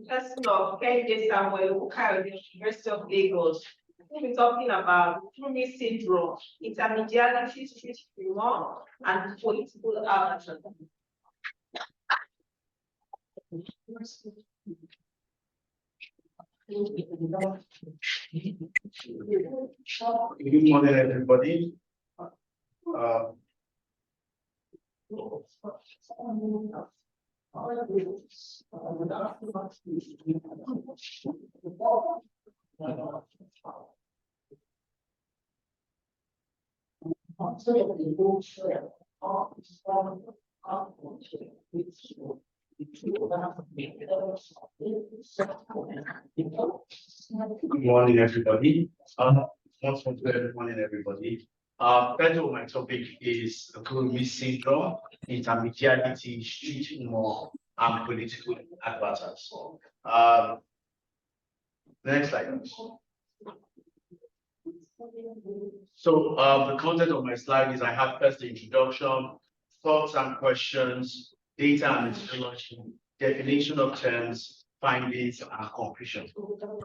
person of Kennedy Samuel, who carried the University of Lagos, we'll be talking about Filmic syndrome, intermediality, street humor, and political action. Good morning, everybody. Good morning, everybody. Once more, good morning, everybody. First of my topic is Kurumi syndrome, intermediality, street humor, and political advertisers. Next slide, please. So the content of my slide is I have first the introduction, thoughts and questions, data and explanation, definition of terms, findings, and conclusions.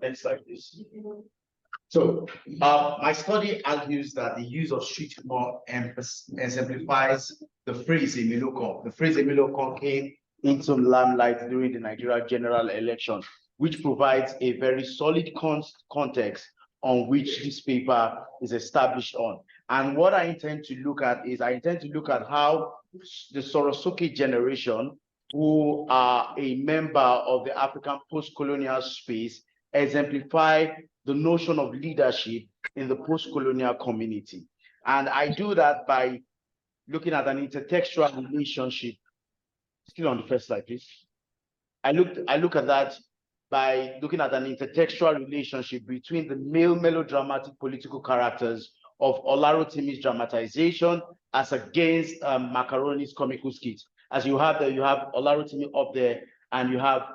Next slide, please. So my study argues that the use of street humor exemplifies the phrase Emilokon. The phrase Emilokon came into limelight during the Nigeria general election, which provides a very solid context on which this paper is established on. And what I intend to look at is I intend to look at how the Sorosuke generation, who are a member of the African post-colonial space, exemplify the notion of leadership in the post-colonial community. And I do that by looking at an intertextual relationship. Still on the first slide, please. I look at that by looking at an intertextual relationship between the male melodramatic political characters of Olarotimi's dramatization as against Macaroni's comical skit. As you have there, you have Olarotimi up there, and you have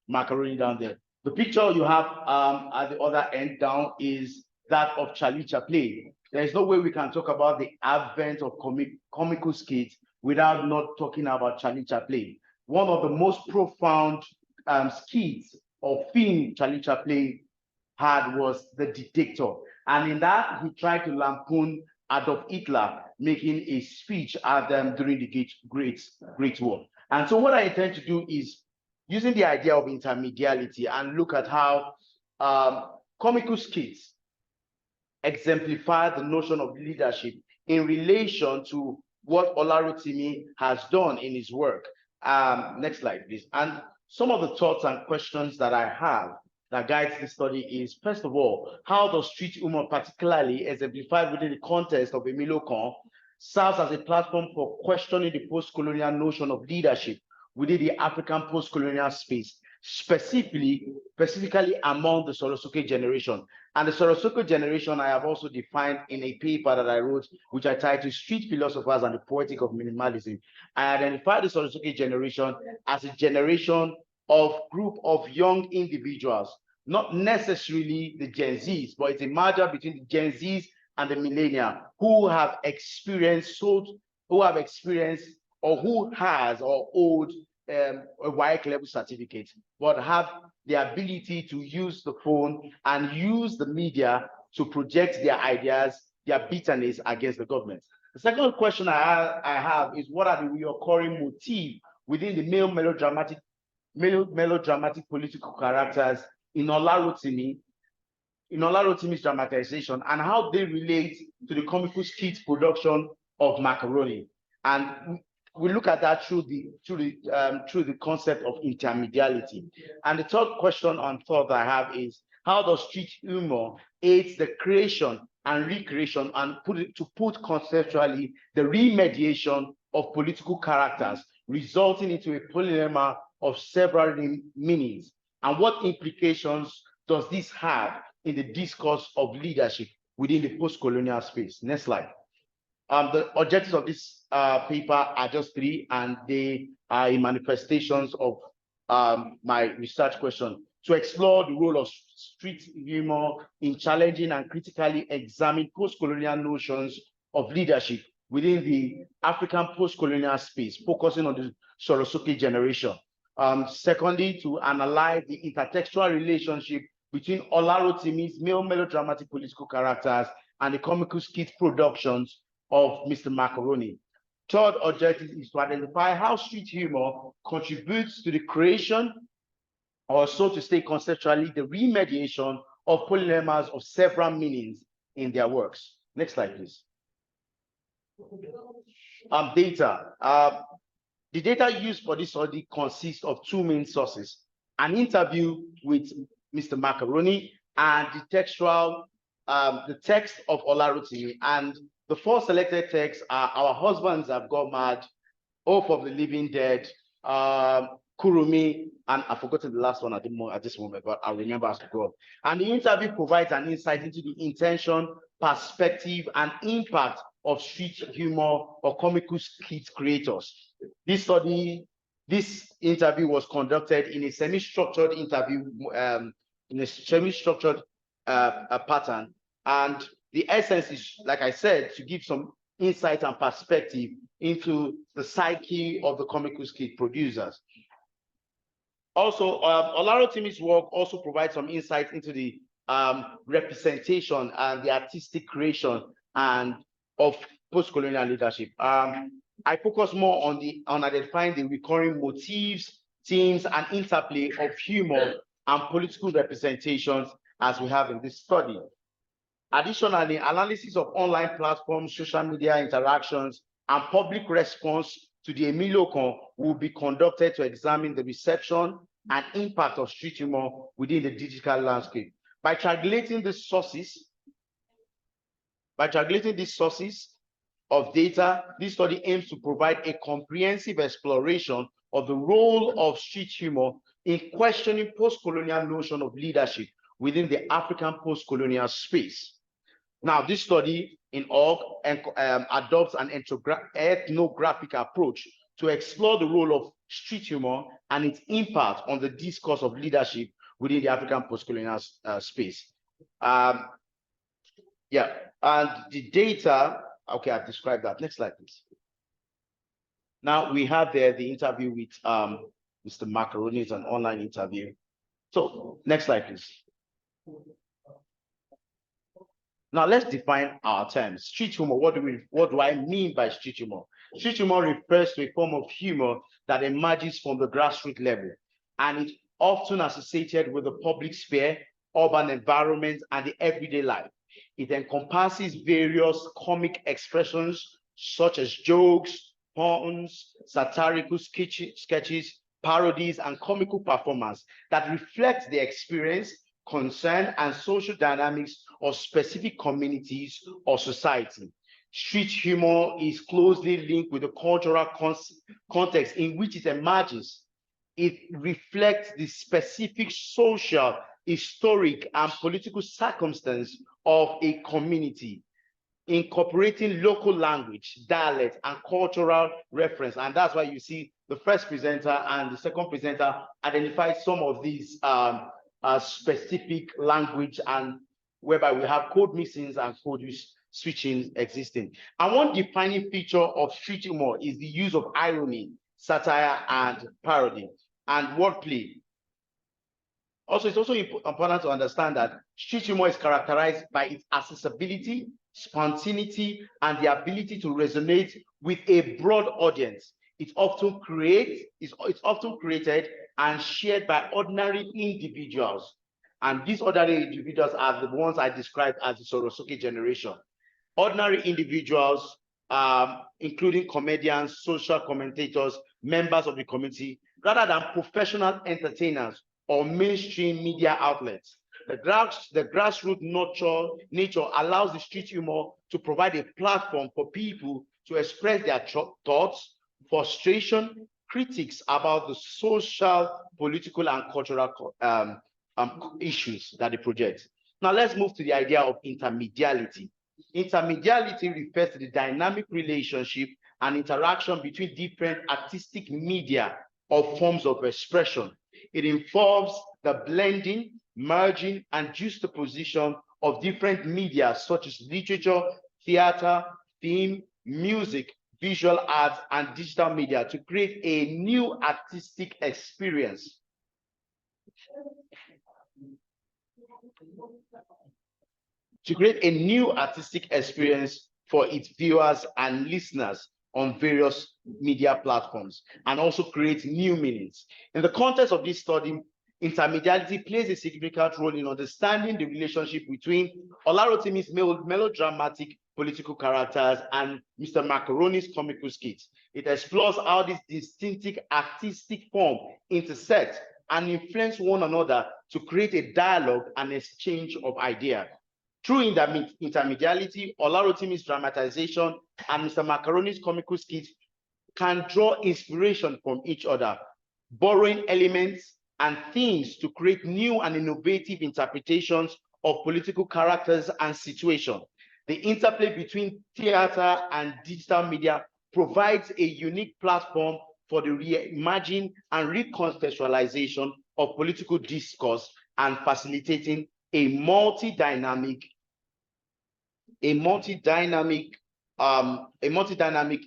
Macaroni down there. The picture you have at the other end down is that of Charlie Chaplin. There is no way we can talk about the advent of comical skits without not talking about Charlie Chaplin. One of the most profound skits or film Charlie Chaplin had was The Dictator. And in that, he tried to lampoon Adolf Hitler, making a speech at them during the Great War. And so what I intend to do is using the idea of intermediality and look at how comical skits exemplify the notion of leadership in relation to what Olarotimi has done in his work. Next slide, please. And some of the thoughts and questions that I have that guides this study is, first of all, how does street humor, particularly exemplified within the context of Emilokon, serves as a platform for questioning the post-colonial notion of leadership within the African post-colonial space, specifically among the Sorosuke generation. And the Sorosuke generation I have also defined in a paper that I wrote, which I titled Street Philosophers and the Poetic of Minimalism. I identified the Sorosuke generation as a generation of group of young individuals, not necessarily the Gen Zs, but it's a merger between the Gen Zs and the millennials who have experienced or who has or owed a WAEC level certificate, but have the ability to use the phone and use the media to project their ideas, their bitterness against the government. The second question I have is, what are the recurring motifs within the male melodramatic political characters in Olarotimi's dramatization, and how they relate to the comical skit production of Macaroni? And we look at that through the concept of intermediality. And the third question and thought I have is, how does street humor aids the creation and recreation and put conceptually the remediation of political characters, resulting into a polylemma of several meanings? And what implications does this have in the discourse of leadership within the post-colonial space? Next slide. The objectives of this paper are just three, and they are manifestations of my research question: to explore the role of street humor in challenging and critically examine post-colonial notions of leadership within the African post-colonial space, focusing on the Sorosuke generation. Secondly, to analyze the intertextual relationship between Olarotimi's male melodramatic political characters and the comical skit productions of Mr. Macaroni. Third objective is to identify how street humor contributes to the creation or so to say conceptually, the remediation of polylemmas of several meanings in their works. Next slide, please. Data. The data used for this study consists of two main sources: an interview with Mr. Macaroni and the textual, the text of Olarotimi. And the four selected texts are Our Husbands Have Got Mad, Hope of the Living Dead, Kurumi, and I've forgotten the last one at this moment, but I'll remember as we go. And the interview provides an insight into the intention, perspective, and impact of street humor or comical skit creators. This interview was conducted in a semi-structured interview, in a semi-structured pattern. And the essence is, like I said, to give some insight and perspective into the psyche of the comical skit producers. Also, Olarotimi's work also provides some insight into the representation and the artistic creation and of post-colonial leadership. I focus more on identifying the recurring motifs, themes, and interplay of humor and political representations as we have in this study. Additionally, analysis of online platforms, social media interactions, and public response to the Emilio-Con will be conducted to examine the reception and impact of street humor within the digital landscape. By triangulating these sources of data, this study aims to provide a comprehensive exploration of the role of street humor in questioning post-colonial notion of leadership within the African post-colonial space. Now, this study in org adopts an ethnographic approach to explore the role of street humor and its impact on the discourse of leadership within the African post-colonial space. Yeah, and the data, okay, I've described that. Next slide, please. Now we have there the interview with Mr. Macaroni. It's an online interview. So next slide, please. Now let's define our terms. Street humor, what do I mean by street humor? Street humor refers to a form of humor that emerges from the grassroots level, and it's often associated with the public sphere, urban environment, and the everyday life. It encompasses various comic expressions such as jokes, puns, satirical sketches, parodies, and comical performance that reflect the experience, concern, and social dynamics of specific communities or society. Street humor is closely linked with the cultural context in which it emerges. It reflects the specific social, historic, and political circumstance of a community, incorporating local language, dialect, and cultural reference. And that's why you see the first presenter and the second presenter identify some of these specific language, and whereby we have code missings and code switching existing. And one defining feature of street humor is the use of irony, satire, and parody, and wordplay. Also, it's also important to understand that street humor is characterized by its accessibility, spontaneity, and the ability to resonate with a broad audience. It's often created and shared by ordinary individuals. And these ordinary individuals are the ones I described as the Sorosuke generation. Ordinary individuals, including comedians, social commentators, members of the community, rather than professional entertainers or mainstream media outlets. The grassroots nature allows the street humor to provide a platform for people to express their thoughts, frustration, critiques about the social, political, and cultural issues that they project. Now let's move to the idea of intermediality. Intermediality refers to the dynamic relationship and interaction between different artistic media or forms of expression. It involves the blending, merging, and juxtaposition of different media such as literature, theater, film, music, visual arts, and digital media to create a new artistic experience. For its viewers and listeners on various media platforms, and also create new meanings. In the context of this study, Intermediality plays a significant role in understanding the relationship between Olarotimi's melodramatic political characters and Mr. Macaroni's comical skits. It explores how these distinctive artistic forms intersect and influence one another to create a dialogue and exchange of ideas. Through intermediality, Olarotimi's dramatization and Mr. Macaroni's comical skits can draw inspiration from each other, borrowing elements and themes to create new and innovative interpretations of political characters and situations. The interplay between theater and digital media provides a unique platform for the reimagining and recontextualization of political discourse and facilitating a multi-dynamic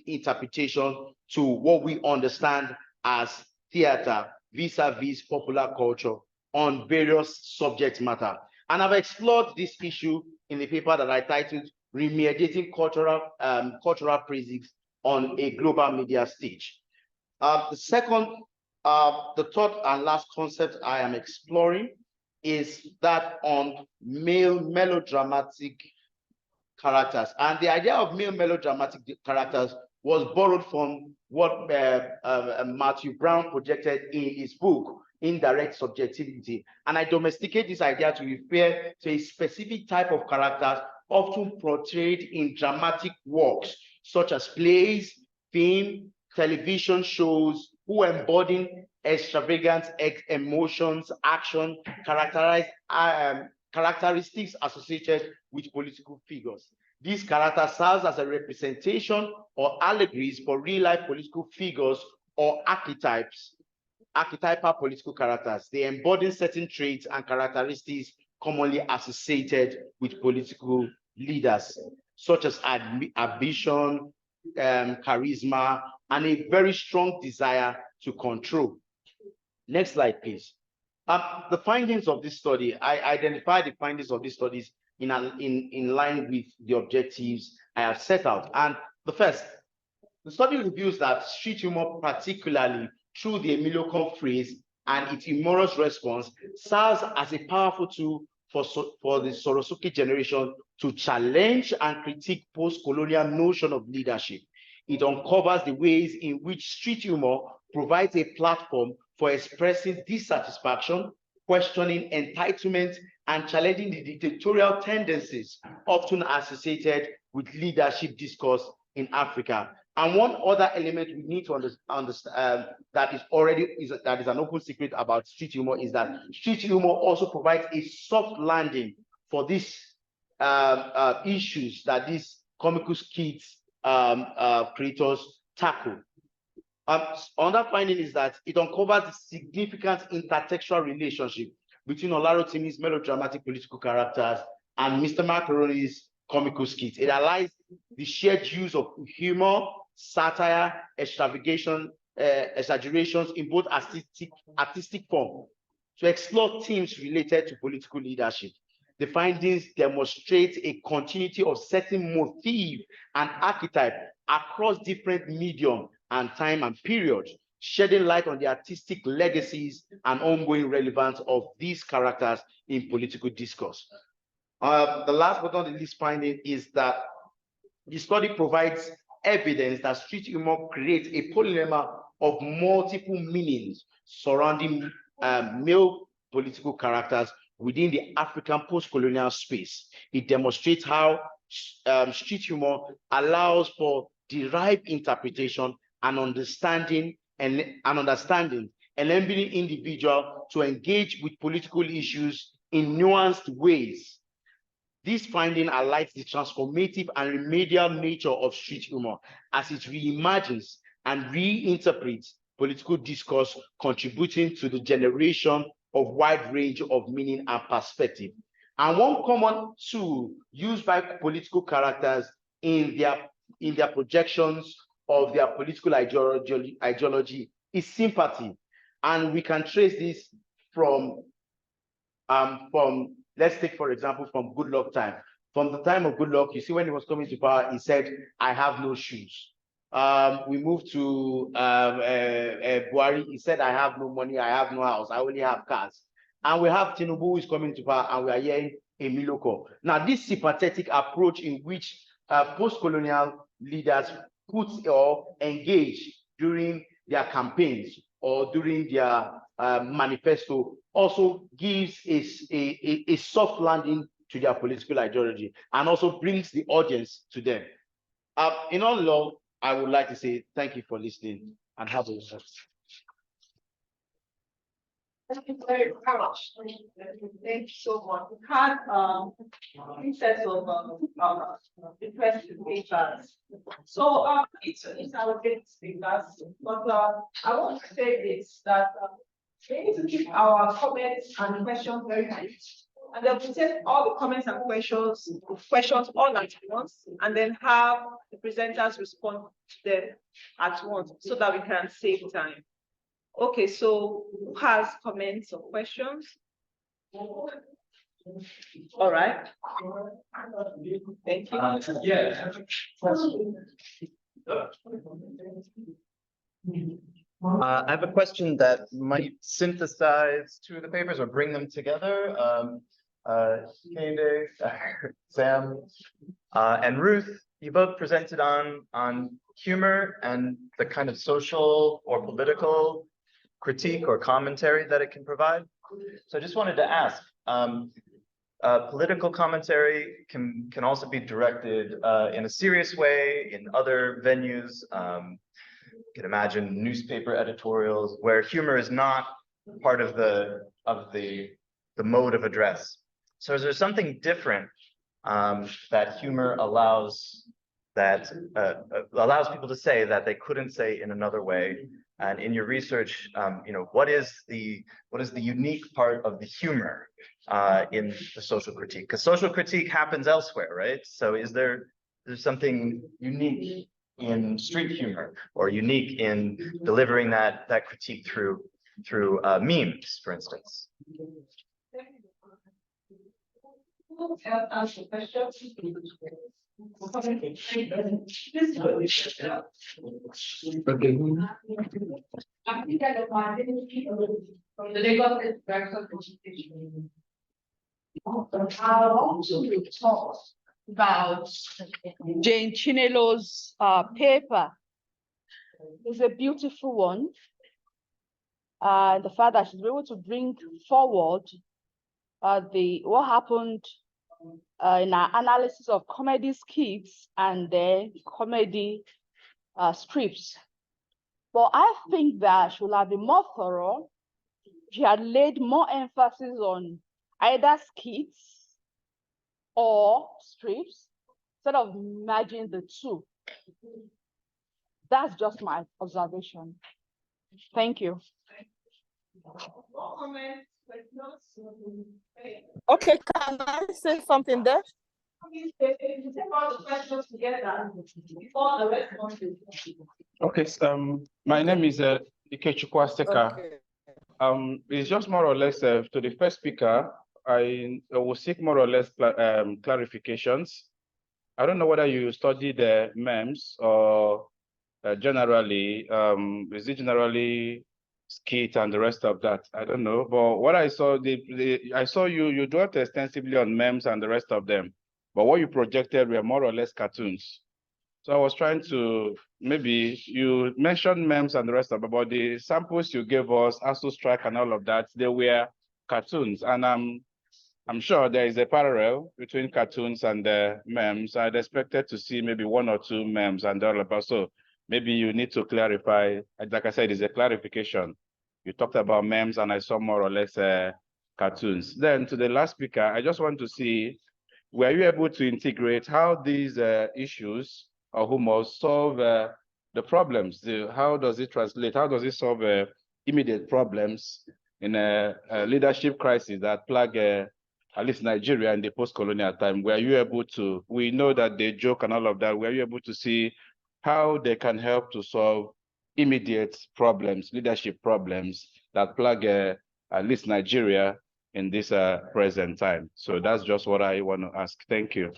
interpretation to what we understand as theater vis-a-vis popular culture on various subject matter. And I've explored this issue in the paper that I titled Remediating Cultural Praises on a Global Media Stage. The third and last concept I am exploring is that on male melodramatic characters. And the idea of male melodramatic characters was borrowed from what Matthew Brown projected in his book, Indirect Subjectivity. And I domesticate this idea to refer to a specific type of characters often portrayed in dramatic works, such as plays, film, television shows, who embody extravagant emotions, action, characteristics associated with political figures. These characters serve as a representation or allegories for real-life political figures or archetypal political characters. They embody certain traits and characteristics commonly associated with political leaders, such as ambition, charisma, and a very strong desire to control. Next slide, please. The findings of this study, I identified the findings of these studies in line with the objectives I have set out. And the first, the study reveals that street humor, particularly through the Emilio Con phrase and its humorous response, serves as a powerful tool for the Sorosuke generation to challenge and critique post-colonial notion of leadership. It uncovers the ways in which street humor provides a platform for expressing dissatisfaction, questioning entitlement, and challenging the dictatorial tendencies often associated with leadership discourse in Africa. And one other element we need to understand that is an open secret about street humor is that street humor also provides a soft landing for these issues that these comical skits creators tackle. Another finding is that it uncovers the significant intertextual relationship between Olarotimi's melodramatic political characters and Mr. Macaroni's comical skits. It allies the shared use of humor, satire, exaggerations in both artistic form to explore themes related to political leadership. The findings demonstrate a continuity of certain motifs and archetypes across different medium and time and period, shedding light on the artistic legacies and ongoing relevance of these characters in political discourse. The last but not the least finding is that the study provides evidence that street humor creates a polylemma of multiple meanings surrounding male political characters within the African post-colonial space. It demonstrates how street humor allows for derived interpretation and understanding, enabling individuals to engage with political issues in nuanced ways. This finding highlights the transformative and remedial nature of street humor as it reimagines and reinterprets political discourse, contributing to the generation of wide range of meaning and perspective. And one common tool used by political characters in their projections of their political ideology is sympathy. And we can trace this from let's take, for example, from Good Luck time. From the time of Good Luck, you see when he was coming to power, he said, "I have no shoes." We moved to Buhari. He said, I have no money, I have no house, I only have cars. And we have Tinubu who is coming to power, and we are hearing a Miloko. Now, this sympathetic approach in which post-colonial leaders put or engage during their campaigns or during their manifesto also gives a soft landing to their political ideology and also brings the audience to them. In all law, I would like to say thank you for listening and have a good. Thank you very much. Thank you so much. We had three sets of request papers. So it's our great speakers, but I want to say this that we need to keep our comments and questions very brief. And then we take all the comments and questions all at once, and then have the presenters respond to them at once so that we can save time. Okay, so who has comments or questions? All right. Thank you. I have a question that might synthesize two of the papers or bring them together. Kende, Sam, and Ruth, you both presented on humor and the kind of social or political critique or commentary that it can provide. So I just wanted to ask, political commentary can also be directed in a serious way in other venues. You can imagine newspaper editorials where humor is not part of the mode of address. So is there something different that humor allows people to say that they couldn't say in another way? And in your research, what is the unique part of the humor in the social critique? Because social critique happens elsewhere, right? So is there's something unique in street humor or unique in delivering that critique through memes, for instance? Ask the question. From the Lagos Breakfast Consultation. I want to talk about Jane Chinelo's paper. It's a beautiful one. The fact that she's able to bring forward what happened in our analysis of comedy skits and then comedy strips. But I think that she would have been more thorough. She had laid more emphasis on either skits or strips instead of merging the two. That's just my observation. Thank you. Okay, can I say something there? Okay, my name is Ikechukwu Aseka. Okay. It's just more or less to the first speaker. I will seek more or less clarifications. I don't know whether you study the memes or generally, is it generally skit and the rest of that? I don't know. But what I saw, I saw you dwelt extensively on memes and the rest of them. But what you projected were more or less cartoons. So I was trying to, maybe you mentioned memes and the rest of it, but the samples you gave us, ASU Strike and all of that, they were cartoons. And I'm sure there is a parallel between cartoons and memes. I'd expected to see maybe one or two memes and all of that. So maybe you need to clarify. Like I said, it's a clarification. You talked about memes and I saw more or less cartoons. Then to the last speaker, I just want to see, were you able to integrate how these issues or humor solve the problems? How does it translate? How does it solve immediate problems in a leadership crisis that plague at least Nigeria in the post-colonial time? Were you able to, we know that they joke and all of that, were you able to see how they can help to solve immediate problems, leadership problems that plague at least Nigeria in this present time? So that's just what I want to ask. Thank you.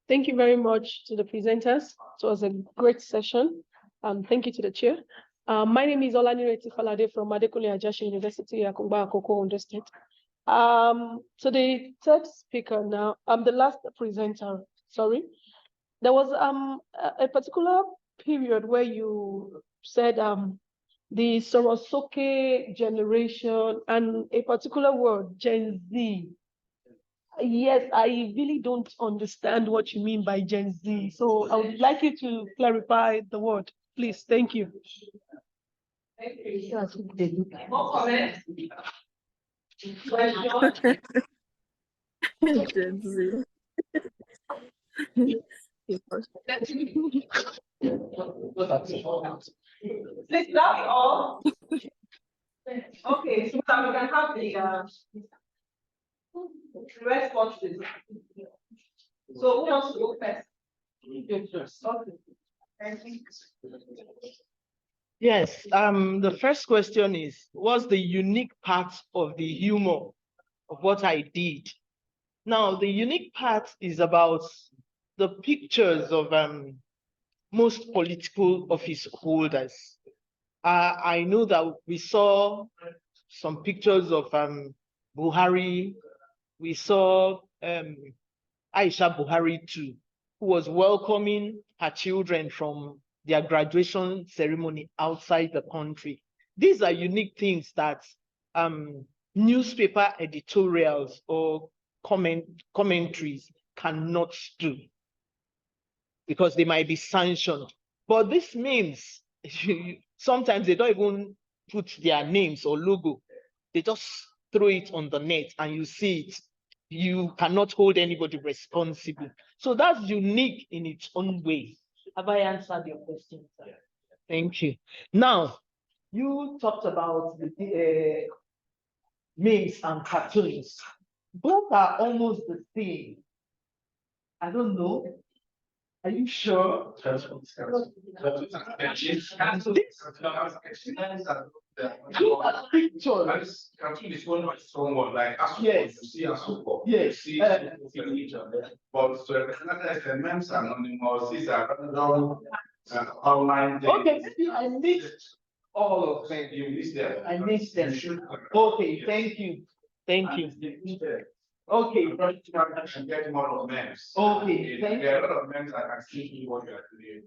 Thank you very much to the presenters. It was a great session. Thank you to the chair. My name is Olanireti Falade from Adekunle Ajashi University, Akungba Akoko, Ondo State. So the third speaker now, I'm the last presenter, sorry. There was a particular period where you said the Sorosoke generation and a particular word, Gen Z. Yes, I really don't understand what you mean by Gen Z. So I would like you to clarify the word, please. Thank you. Thank you. More comments? Gen Z. Please, that's all. Okay, so now we can have the responses. So who wants to go first? Okay. Yes, the first question is, what's the unique part of the humor of what I did? Now, the unique part is about the pictures of most political office holders. I know that we saw some pictures of Buhari. We saw Aisha Buhari too, who was welcoming her children from their graduation ceremony outside the country. These are unique things that newspaper editorials or commentaries cannot do because they might be sanctioned. But this means sometimes they don't even put their names or logo. They just throw it on the net and you see it. You cannot hold anybody responsible. So that's unique in its own way. Have I answered your question, sir? Thank you. Now, you talked about the memes and cartoons. Both are almost the same. I don't know. Are you sure? These are pictures. Cartoon is one of someone like Yes. you see and so forth. Yes. You see each other. But to recognize the memes anonymous, these are random online things. Okay, maybe I missed all of them. You missed them. I missed them. You should. Okay, thank you. Thank you. Okay. And get more of memes. Okay, thank There are a lot of memes that can see what you are doing.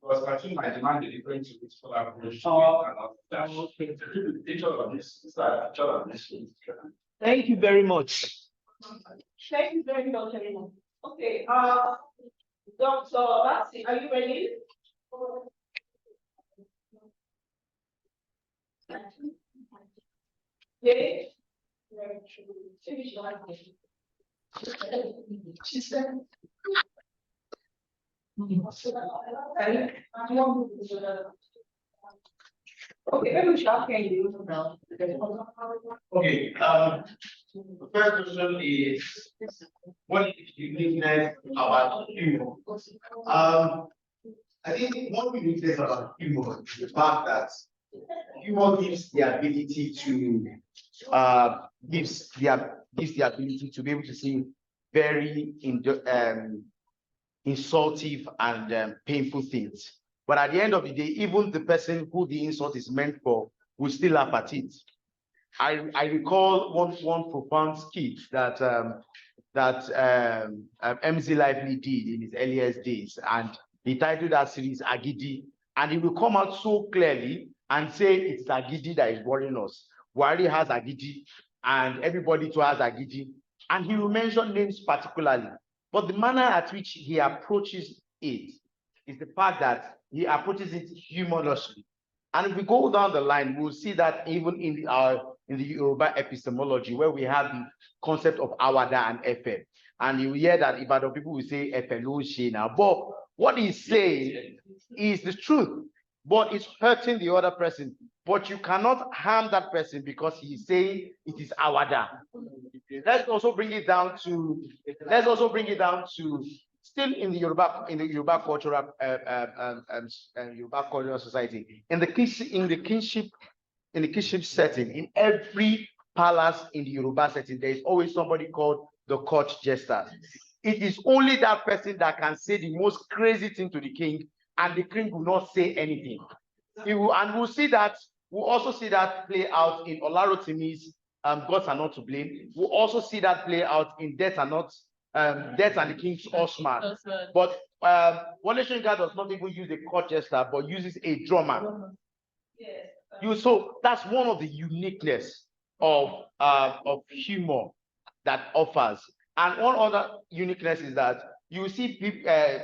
Because cartoon might demand a different to its collaboration. Okay. Thank you very much. Thank you very much, everyone. Okay, Dr. Lassie, are you ready? Yeah. She said. Okay, maybe we should ask you now. Okay, the first question is, what is the uniqueness about humor? I think one uniqueness about humor is the fact that humor gives the ability to gives the ability to be able to see very insultive and painful things. But at the end of the day, even the person who the insult is meant for will still laugh at it. I recall one profound skit that MZ Lively did in his earliest days, and he titled that series Agidi, and he will come out so clearly and say it's Agidi that is worrying us. Buhari has Agidi, and everybody too has Agidi, and he will mention names particularly. But the manner at which he approaches it is the fact that he approaches it humorously. And if we go down the line, we'll see that even in the Yoruba epistemology, where we have the concept of awada and efe. And you hear that Ibadan people will say efe lo se now. But what he's saying is the truth, but it's hurting the other person. But you cannot harm that person because he's saying it is awada. Let's also bring it down to still in the Yoruba cultural society, in the kinship setting, in every palace in the Yoruba setting, there is always somebody called the court jester. it is only that person that can say the most crazy thing to the king, and the king will not say anything. And we'll see that, we'll also see that play out in Olarotimi's Gods Are Not to Blame. We'll also see that play out in Death and the King's Horseman. But Wole Soyinka does not even use a court jester, but uses a drummer. So that's one of the uniqueness of humor that offers. And one other uniqueness is that you see people,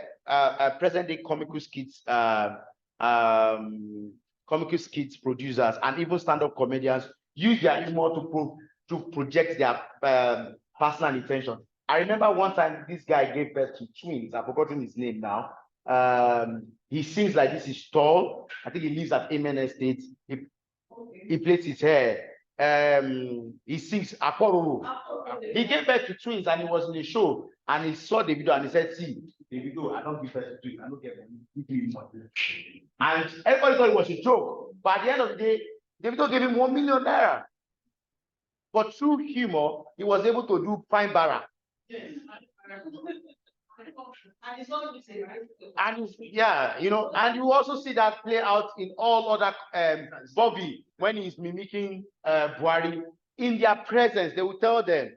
present-day comical skits producers and even stand-up comedians use their humor to project their personal intention. I remember one time this guy gave birth to twins. I've forgotten his name now. He sings like this, is tall. I think he lives at Amen Estate. He plaits his hair. He sings Akororo. He gave birth to twins and he was in a show and he saw the video and he said, see, the video, I don't give birth to twins, I don't get money. And everybody thought it was a joke. But at the end of the day, the video gave him 1 million naira. But through humor, he was able to do fine bara. And it's not easy, right? And yeah, you know, and you also see that play out in all other Bobby when he's mimicking Buhari. In their presence, they will tell them,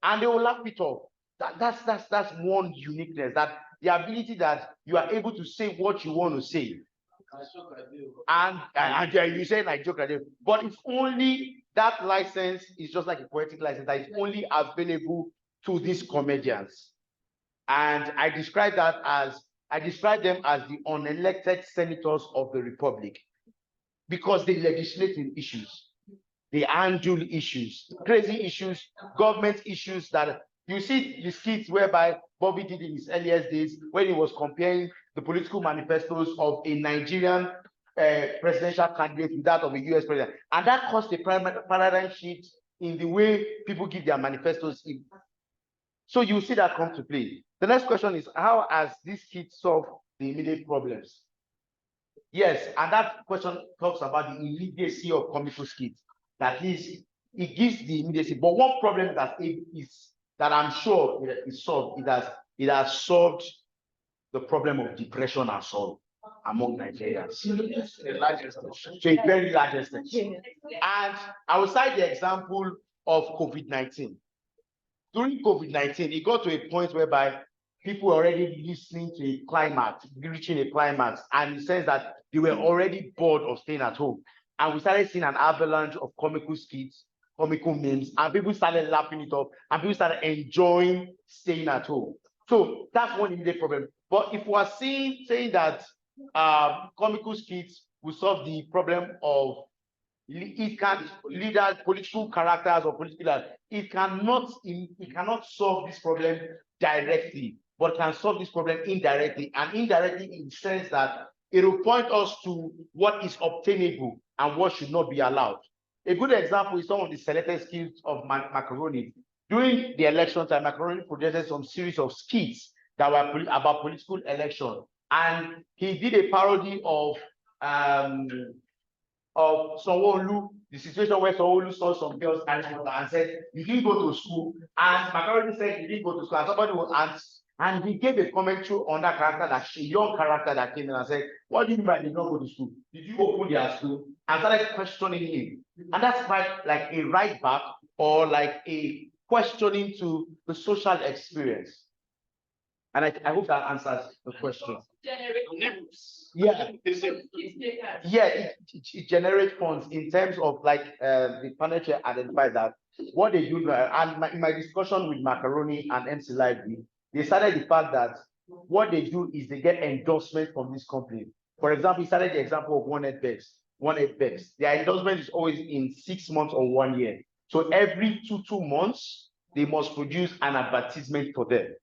and they will laugh it off. That's one uniqueness, that the ability that you are able to say what you want to say. And you say I joke at it, but it's only that license is just like a poetic license that is only available to these comedians. And I describe them as the unelected senators of the republic, because they legislate in issues, they handle issues, crazy issues, government issues that you see the skits whereby Bobby did in his earliest days when he was comparing the political manifestos of a Nigerian presidential candidate with that of a US president. And that caused a paradigm shift in the way people give their manifestos. So you see that come to play. The next question is, how has this skit solved the immediate problems? Yes, and that question talks about the immediacy of comical skits. That is, it gives the immediacy. But one problem that I'm sure is solved, it has solved the problem of depression and sorrow among Nigerians. To a very large extent. And I will cite the example of COVID-19. During COVID-19, it got to a point whereby people were already listening to a climax, reaching a climax, and it says that they were already bored of staying at home. And we started seeing an avalanche of comical skits, comical memes, and people started laughing it off, and people started enjoying staying at home. So that's one immediate problem. But if we are saying that comical skits will solve the problem of leaders, political characters or political leaders, it cannot solve this problem directly, but can solve this problem indirectly, and indirectly in the sense that it will point us to what is obtainable and what should not be allowed. A good example is some of the selected skits of Macaroni. During the election time, Macaroni projected some series of skits that were about political election, and he did a parody of Sanwo-Olu, the situation where Sanwo-Olu saw some girls and said, "You didn't go to school," and Macaroni said, "You didn't go to school," and somebody will ask, and he gave a commentary on that character, that a young character that came in and said, "What do you mean by did not go to school? Did you open their school?" And started questioning him. And that's quite like a right back or like a questioning to the social experience. And I hope that answers the question. Yeah, it generates funds in terms of like the panel chair identified that what they do, and in my discussion with Macaroni and MC Lively, they started the fact that what they do is they get endorsement from this company. For example, he started the example of One Head Bex. Their endorsement is always in 6 months or 1 year. So every two months, they must produce an advertisement for them.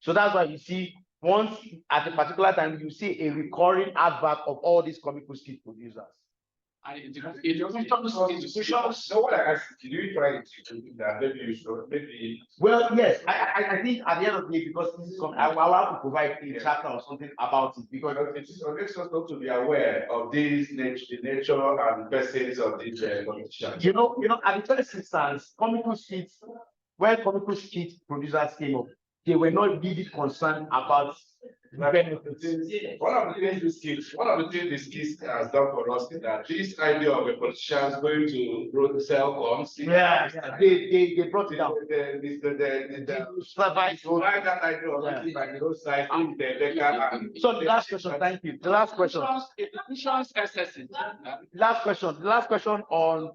So that's why you see, once at a particular time, you see a recurring advert of all these comical skit producers. And institutions, so what I asked, did you try to do that? Maybe you should, maybe. Well, yes, I think at the end of the day, because this is something, I will have to provide a chapter or something about it, because it is not to be aware of these the nature and persons of these politicians. You know, at the first instance, comical skits, when comical skit producers came up, they were not really concerned about the benefits. One of the things this Skits has done for us is that this idea of a politician going to road sell guns. They brought it down. That idea of making by the roadside in the So the last question, thank you. The last question. Last question on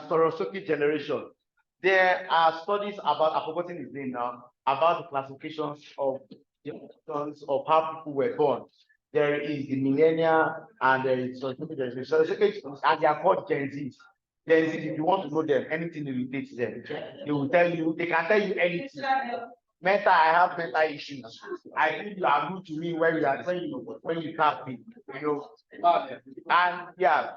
Sorosoke generation. There are studies about, I've forgotten his name now, about the classifications of how people were born. There is the millennia and there is Sorosoke generation. And they are called Gen Zs. Gen Z, if you want to know them, anything irritates them. They will tell you, they can tell you anything. I have mental issues. I think you are good to me when you tap me, you know. And yeah,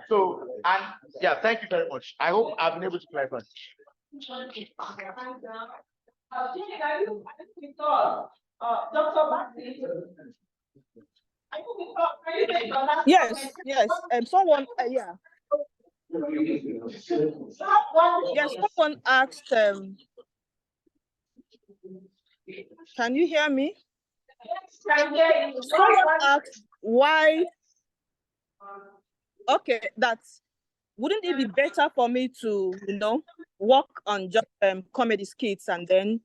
thank you very much. I hope I've been able to clarify. Yes, someone, yeah. Yes, someone asked, can you hear me? Someone asked why, okay, wouldn't it be better for me to, work on just comedy skits and then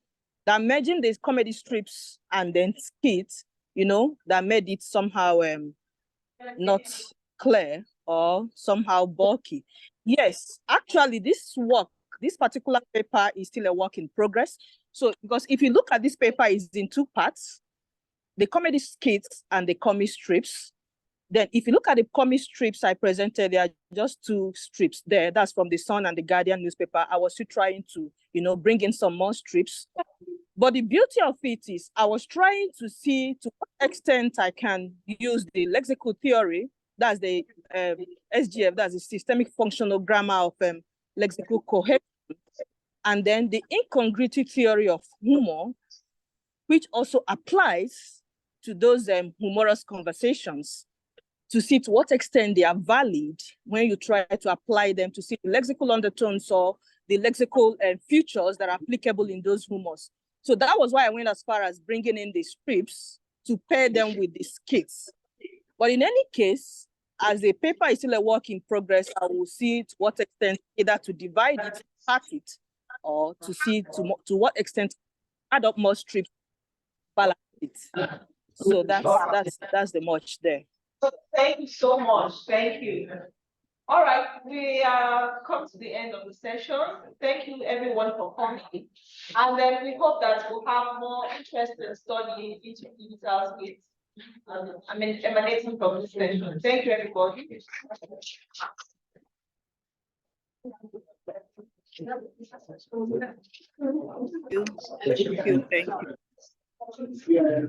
that merging these comedy strips and then skits, that made it somehow not clear or somehow bulky? Yes, actually this particular paper is still a work in progress. So, because if you look at this paper, it's in two parts, the comedy skits and the comic strips. Then if you look at the comic strips I presented, there are just two strips there. That's from the Sun and the Guardian newspaper. I was still trying to, bring in some more strips. But the beauty of it is I was trying to see to what extent I can use the lexical theory, that's the SGF, that's the systemic functional grammar of lexical coherence, and then the incongruity theory of humor, which also applies to those humorous conversations, to see to what extent they are valid when you try to apply them to see the lexical undertones or the lexical features that are applicable in those humors. So that was why I went as far as bringing in the strips to pair them with the skits. But in any case, as the paper is still a work in progress, I will see to what extent either to divide it, part it, or to see to what extent add up more strips, balance it. So that's the much there. So thank you so much. Thank you. All right, we come to the end of the session. Thank you everyone for coming. And then we hope that we'll have more interesting study into digital skits. Emanating from this session. Thank you, everybody. Thank you.